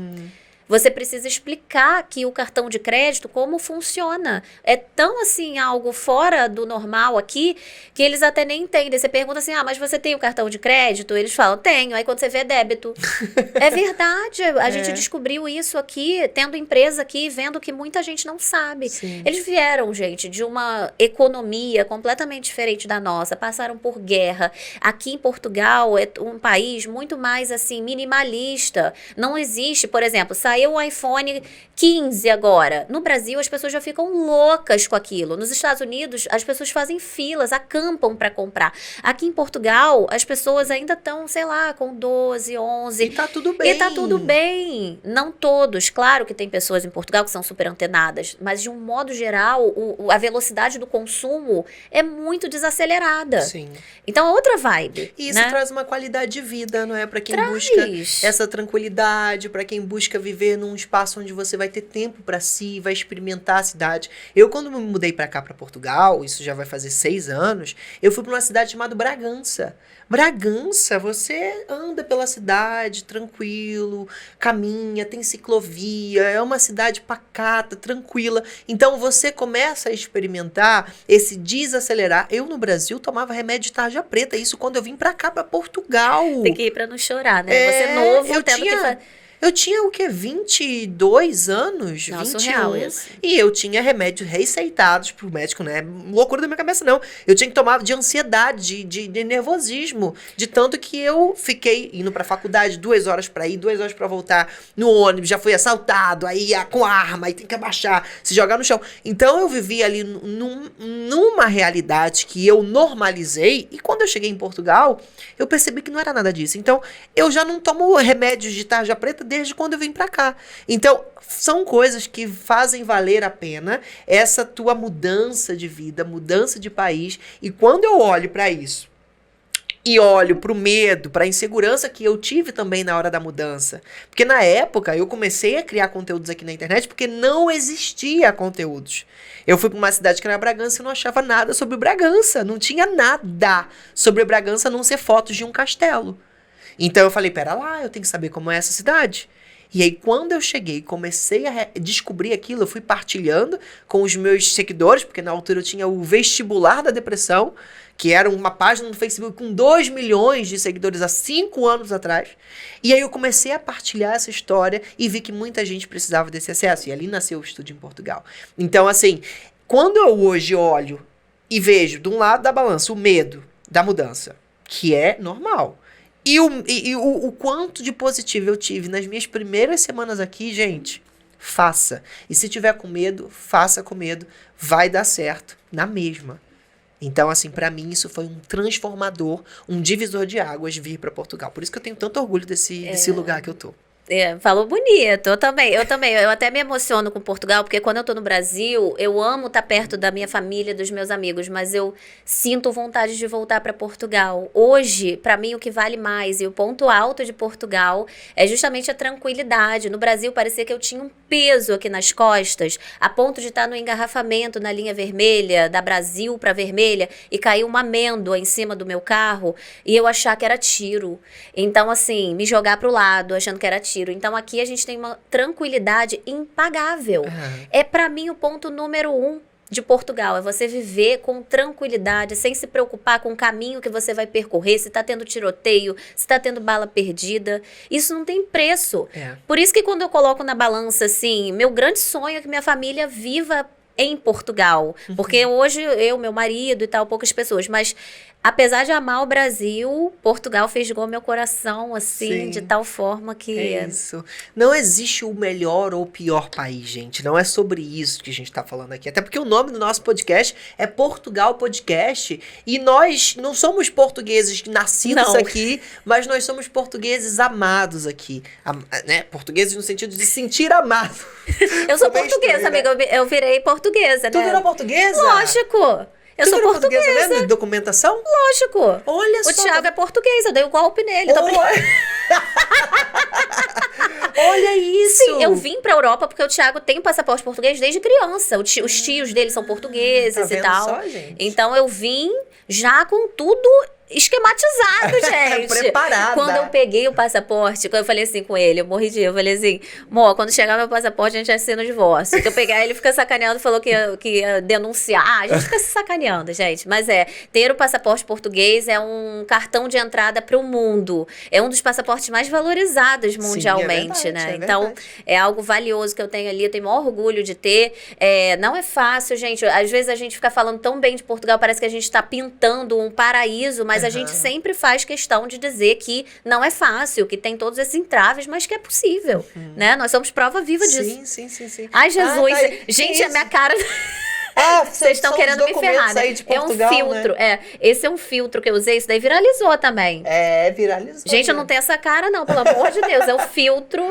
Você precisa explicar que o cartão de crédito, como funciona. É tão, assim, algo fora do normal aqui, que eles até nem entendem. Você pergunta assim, mas você tem o cartão de crédito? Eles falam, tenho. Aí quando você vê, é débito. É verdade. A gente descobriu isso aqui, tendo empresa aqui, vendo que muita gente não sabe. Eles vieram, gente, de uma economia completamente diferente da nossa. Passaram por guerra. Aqui em Portugal é um país muito mais, assim, minimalista. Não existe, por exemplo, saiu o iPhone 15 agora. No Brasil, as pessoas já ficam loucas com aquilo. Nos Estados Unidos, as pessoas fazem filas, acampam para comprar. Aqui em Portugal, as pessoas ainda estão, sei lá, com 12, 11. E tá tudo bem. E tá tudo bem. Não todos. Claro que tem pessoas em Portugal que são super antenadas, mas de um modo geral, a velocidade do consumo é muito desacelerada. Então, é outra vibe. E isso traz uma qualidade de vida, não é? Para quem busca essa tranquilidade, para quem busca viver num espaço onde você vai ter tempo para si, vai experimentar a cidade. Eu, quando me mudei para cá, para Portugal, isso já vai fazer 6 anos, eu fui para uma cidade chamada Bragança. Bragança, você anda pela cidade tranquilo, caminha, tem ciclovia, é uma cidade pacata, tranquila. Então você começa a experimentar esse desacelerar. Eu no Brasil tomava remédio de tarja preta, isso quando eu vim pra cá, pra Portugal. Tem que ir pra não chorar, né? Você novo, eu tinha o quê? 22 anos? Não, 21. Surreal isso. E eu tinha remédios receitados pro médico, né? Loucura da minha cabeça, não. Eu tinha que tomar de ansiedade, de nervosismo. De tanto que eu fiquei indo pra faculdade 2 horas pra ir, 2 horas pra voltar no ônibus. Já fui assaltado, aí com arma, aí tem que abaixar, se jogar no chão. Então eu vivia ali numa realidade que eu normalizei. E quando eu cheguei em Portugal, eu percebi que não era nada disso. Então eu já não tomo remédios de tarja preta desde quando eu vim pra cá. Então, são coisas que fazem valer a pena essa tua mudança de vida, mudança de país. E quando eu olho pra isso, e olho pro medo, pra insegurança que eu tive também na hora da mudança. Porque na época, eu comecei a criar conteúdos aqui na internet porque não existia conteúdos. Eu fui pra uma cidade que era Bragança e não achava nada sobre Bragança. Não tinha nada sobre Bragança a não ser fotos de um castelo. Então eu falei, pera lá, eu tenho que saber como é essa cidade. E aí quando eu cheguei, comecei a descobrir aquilo, eu fui partilhando com os meus seguidores, porque na altura eu tinha o Vestibular da Depressão, que era uma página no Facebook com 2 milhões de seguidores há 5 anos atrás. E aí eu comecei a partilhar essa história e vi que muita gente precisava desse acesso. E ali nasceu o Estúdio em Portugal. Então assim, quando eu hoje olho e vejo de um lado da balança o medo da mudança, que é normal, e o quanto de positivo eu tive nas minhas primeiras semanas aqui, gente, faça. E se tiver com medo, faça com medo. Vai dar certo na mesma. Então, assim, pra mim isso foi um transformador, um divisor de águas vir pra Portugal. Por isso que eu tenho tanto orgulho desse lugar que eu tô. Falou bonito, eu também, eu até me emociono com Portugal, porque quando eu tô no Brasil, eu amo estar perto da minha família, dos meus amigos, mas eu sinto vontade de voltar para Portugal. Hoje, para mim, o que vale mais, e o ponto alto de Portugal, é justamente a tranquilidade. No Brasil, parecia que eu tinha um peso aqui nas costas, a ponto de estar no engarrafamento na linha vermelha, da Brasil para vermelha, e cair uma amêndoa em cima do meu carro, e eu achar que era tiro. Então, assim, me jogar pro lado, achando que era tiro. Então, aqui a gente tem uma tranquilidade impagável. É, para mim, o ponto número 1 de Portugal, é você viver com tranquilidade, sem se preocupar com o caminho que você vai percorrer, se tá tendo tiroteio, se tá tendo bala perdida. Isso não tem preço. Por isso que quando eu coloco na balança, assim, meu grande sonho é que minha família viva em Portugal. Porque hoje eu, meu marido e tal, poucas pessoas, mas apesar de amar o Brasil, Portugal fisgou meu coração, assim, Sim. de tal forma que... É isso. Não existe o melhor ou o pior país, gente. Não é sobre isso que a gente tá falando aqui. Até porque o nome do nosso podcast é Portugal Podcast. E nós não somos portugueses nascidos aqui, mas nós somos portugueses amados aqui. Né? Portugueses no sentido de sentir amado. Eu sou portuguesa, amiga. Eu virei portuguesa, Tu né? virou portuguesa? Lógico. Eu sou portuguesa mesmo? De documentação? Lógico. Olha só. O Thiago é português, eu dei o golpe nele. Olha isso! Sim, eu vim pra Europa porque o Thiago tem passaporte português desde criança. Os tios dele são portugueses e tal. Só, gente? Então eu vim já com tudo esquematizado, gente. Preparada. Quando eu peguei o passaporte, quando eu falei assim com ele, eu morri de rir, eu falei assim, amor, quando chegar meu passaporte, a gente assina o divórcio. Que eu peguei, ele fica sacaneando, falou que ia denunciar. A gente fica se sacaneando, gente. Mas ter o passaporte português é um cartão de entrada para o mundo. É um dos passaportes mais valorizados mundialmente, Sim, né? É então, é algo valioso que eu tenho ali, eu tenho o maior orgulho de ter. Não é fácil, gente. Às vezes a gente fica falando tão bem de Portugal, parece que a gente está pintando um paraíso, mas a gente sempre faz questão de dizer que não é fácil, que tem todos esses entraves, mas que é possível, né? Nós somos prova viva disso. Sim. Ai, Jesus. Tá. Gente, a minha cara... Vocês estão querendo me ferrar, né? É um filtro, né? Esse é um filtro que eu usei, isso daí viralizou também. Viralizou. Gente, eu não tenho essa cara não, pelo amor de Deus, é o filtro.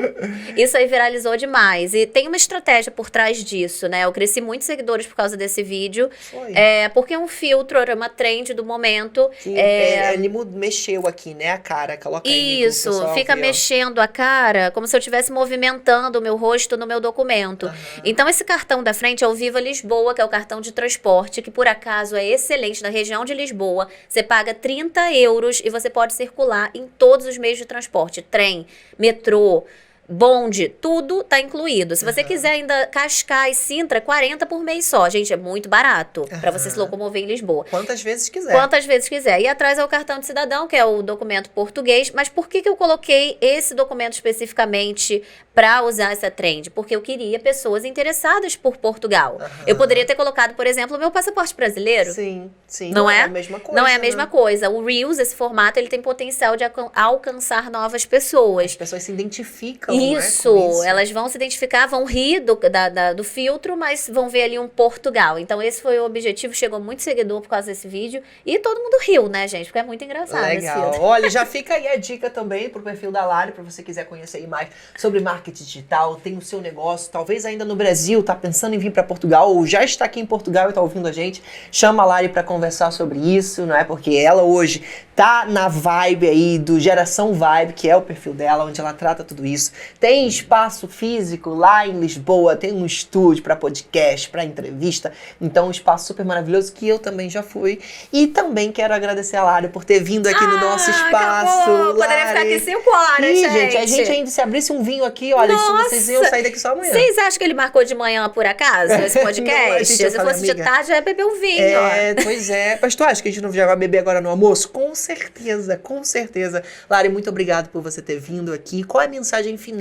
Isso aí viralizou demais. E tem uma estratégia por trás disso, né? Eu cresci muitos seguidores por causa desse vídeo. Foi. Porque é um filtro, era uma trend do momento. Ele mexeu aqui, né? A cara, coloca aí. Isso, fica mexendo a cara como se eu estivesse movimentando o meu rosto no meu documento. Então, esse cartão da frente é o Viva Lisboa, que é o cartão de transporte, que por acaso é excelente na região de Lisboa. Você paga 30 euros e você pode circular em todos os meios de transporte. Trem, metrô, bonde, tudo tá incluído. Se você quiser ainda Cascais, Sintra, 40 por mês só. Gente, é muito barato para você se locomover em Lisboa. Quantas vezes quiser. Quantas vezes quiser. E atrás é o cartão de cidadão, que é o documento português. Mas por que eu coloquei esse documento especificamente para usar essa trend? Porque eu queria pessoas interessadas por Portugal. Eu poderia ter colocado, por exemplo, o meu passaporte brasileiro. Sim. Não é a mesma coisa. Não é a mesma coisa. O Reels, esse formato, ele tem potencial de alcançar novas pessoas. As pessoas se identificam. Isso, elas vão se identificar, vão rir do filtro, mas vão ver ali um Portugal. Então esse foi o objetivo, chegou muito seguidor por causa desse vídeo. E todo mundo riu, né, gente? Porque é muito engraçado esse filtro. Olha, já fica aí a dica também pro perfil da Lari, pra você quiser conhecer aí mais sobre marketing digital, tem o seu negócio, talvez ainda no Brasil, tá pensando em vir pra Portugal, ou já está aqui em Portugal e tá ouvindo a gente, chama a Lari pra conversar sobre isso, não é? Porque ela hoje tá na vibe aí do Geração Vibe, que é o perfil dela, onde ela trata tudo isso. Tem espaço físico lá em Lisboa, tem um estúdio para podcast, para entrevista. Então, um espaço super maravilhoso que eu também já fui. E também quero agradecer a Lari por ter vindo aqui no nosso espaço. Acabou. Poderia ficar aqui 5 horas, gente. A gente ainda se abrisse um vinho aqui, olha, vocês iam sair daqui só amanhã. Vocês acham que ele marcou de manhã por acaso, esse podcast? Não, se fosse de tarde, já ia beber um vinho. Pois é. Mas tu acha que a gente não já vai beber agora no almoço? Com certeza, com certeza. Lari, muito obrigado por você ter vindo aqui. Qual é a mensagem final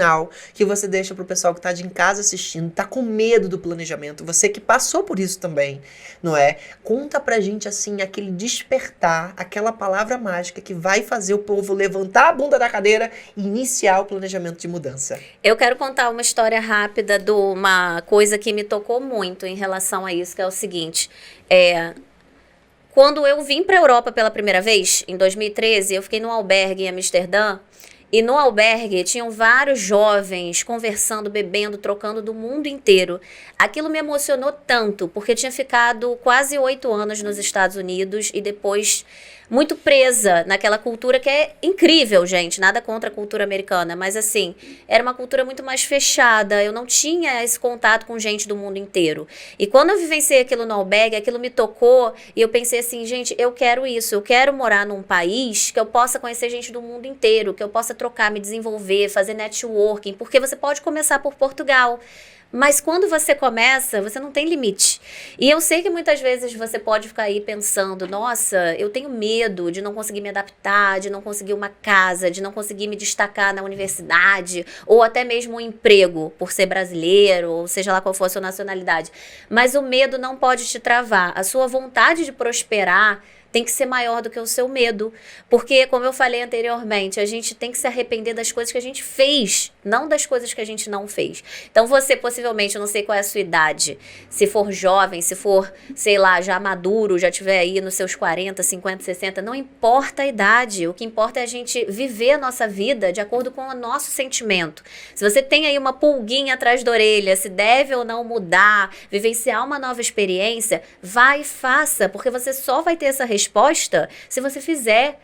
que você deixa pro pessoal que tá de em casa assistindo, tá com medo do planejamento, você que passou por isso também, não é? Conta pra gente, assim, aquele despertar, aquela palavra mágica que vai fazer o povo levantar a bunda da cadeira e iniciar o planejamento de mudança. Eu quero contar uma história rápida de uma coisa que me tocou muito em relação a isso, que é o seguinte, quando eu vim pra Europa pela primeira vez, em 2013, eu fiquei num albergue em Amsterdã. E no albergue tinham vários jovens conversando, bebendo, trocando do mundo inteiro. Aquilo me emocionou tanto, porque eu tinha ficado quase 8 anos nos Estados Unidos e depois muito presa naquela cultura que é incrível, gente. Nada contra a cultura americana, mas assim, era uma cultura muito mais fechada. Eu não tinha esse contato com gente do mundo inteiro. E quando eu vivenciei aquilo no albergue, aquilo me tocou e eu pensei assim, gente, eu quero isso. Eu quero morar num país que eu possa conhecer gente do mundo inteiro, que eu possa trocar, me desenvolver, fazer networking, porque você pode começar por Portugal. Mas quando você começa, você não tem limite. E eu sei que muitas vezes você pode ficar aí pensando, nossa, eu tenho medo de não conseguir me adaptar, de não conseguir uma casa, de não conseguir me destacar na universidade, ou até mesmo um emprego, por ser brasileiro, ou seja lá qual for a sua nacionalidade. Mas o medo não pode te travar. A sua vontade de prosperar tem que ser maior do que o seu medo. Porque, como eu falei anteriormente, a gente tem que se arrepender das coisas que a gente fez, não das coisas que a gente não fez. Então, você possivelmente, eu não sei qual é a sua idade, se for jovem, se for, sei lá, já maduro, já tiver aí nos seus 40, 50, 60, não importa a idade. O que importa é a gente viver a nossa vida de acordo com o nosso sentimento. Se você tem aí uma pulguinha atrás da orelha, se deve ou não mudar, vivenciar uma nova experiência, vai e faça, porque você só vai ter essa resposta se você fizer.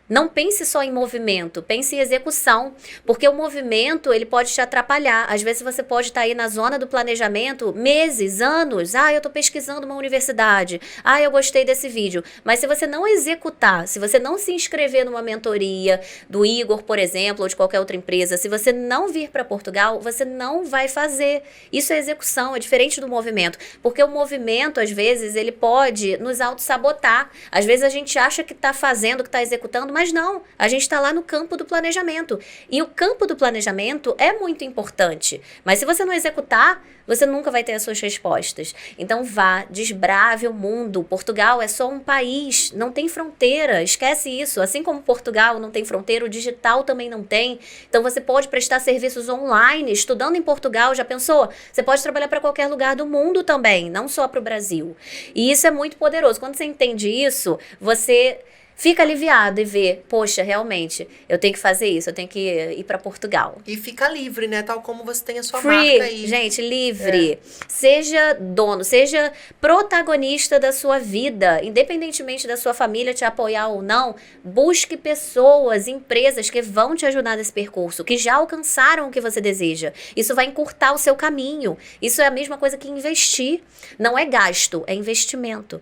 Não pense só em movimento, pense em execução, porque o movimento ele pode te atrapalhar. Às vezes você pode estar aí na zona do planejamento meses, anos. Eu estou pesquisando uma universidade. Eu gostei desse vídeo. Mas se você não executar, se você não se inscrever numa mentoria do Igor, por exemplo, ou de qualquer outra empresa, se você não vir para Portugal, você não vai fazer. Isso é execução, é diferente do movimento. Porque o movimento, às vezes, ele pode nos auto-sabotar. Às vezes a gente acha que está fazendo, que está executando, mas não, a gente está lá no campo do planejamento. E o campo do planejamento é muito importante. Mas se você não executar, você nunca vai ter as suas respostas. Então vá, desbrave o mundo. Portugal é só um país, não tem fronteira, esquece isso. Assim como Portugal não tem fronteira, o digital também não tem. Então você pode prestar serviços online, estudando em Portugal, já pensou? Você pode trabalhar para qualquer lugar do mundo também, não só para o Brasil. E isso é muito poderoso. Quando você entende isso, você fica aliviado e vê, poxa, realmente, eu tenho que fazer isso, eu tenho que ir para Portugal. E fica livre, né? Tal como você tem a sua Free, marca aí. gente, livre. Seja dono, seja protagonista da sua vida, independentemente da sua família te apoiar ou não, busque pessoas, empresas que vão te ajudar nesse percurso, que já alcançaram o que você deseja. Isso vai encurtar o seu caminho. Isso é a mesma coisa que investir. Não é gasto, é investimento.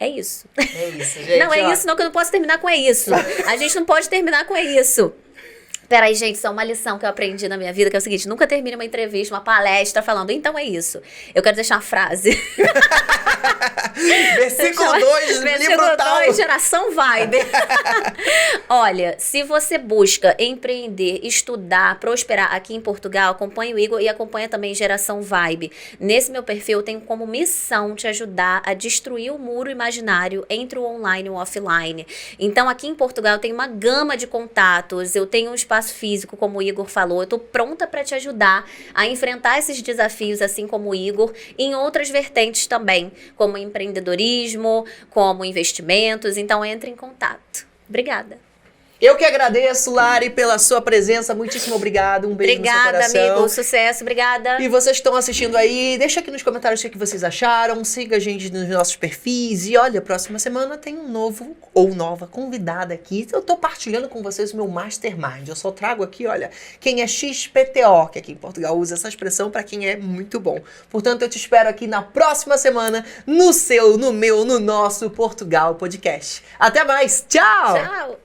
É isso. É isso, gente. Não, é isso não, que eu não posso terminar com é isso. A gente não pode terminar com é isso. Peraí, gente, isso é uma lição que eu aprendi na minha vida, que é o seguinte, nunca termine uma entrevista, uma palestra falando, então é isso. Eu quero deixar uma frase. Versículo 2, livro tal. 2, geração vibe. Olha, se você busca empreender, estudar, prosperar aqui em Portugal, acompanhe o Igor e acompanha também Geração Vibe. Nesse meu perfil, eu tenho como missão te ajudar a destruir o muro imaginário entre o online e o offline. Então, aqui em Portugal, eu tenho uma gama de contatos, eu tenho um espaço físico, como o Igor falou, eu tô pronta para te ajudar a enfrentar esses desafios, assim como o Igor, em outras vertentes também, como empreendedorismo, como investimentos. Então, entre em contato. Obrigada. Eu que agradeço, Lari, pela sua presença. Muitíssimo obrigado. Um beijo no seu coração. Obrigada, amigo. Sucesso. Obrigada. E vocês que estão assistindo aí, deixa aqui nos comentários o que vocês acharam. Siga a gente nos nossos perfis. E olha, próxima semana tem um novo ou nova convidada aqui. Eu tô partilhando com vocês o meu Mastermind. Eu só trago aqui, olha, quem é XPTO, que aqui em Portugal usa essa expressão para quem é muito bom. Portanto, eu te espero aqui na próxima semana no seu, no meu, no nosso Portugal Podcast. Até mais. Tchau! Tchau!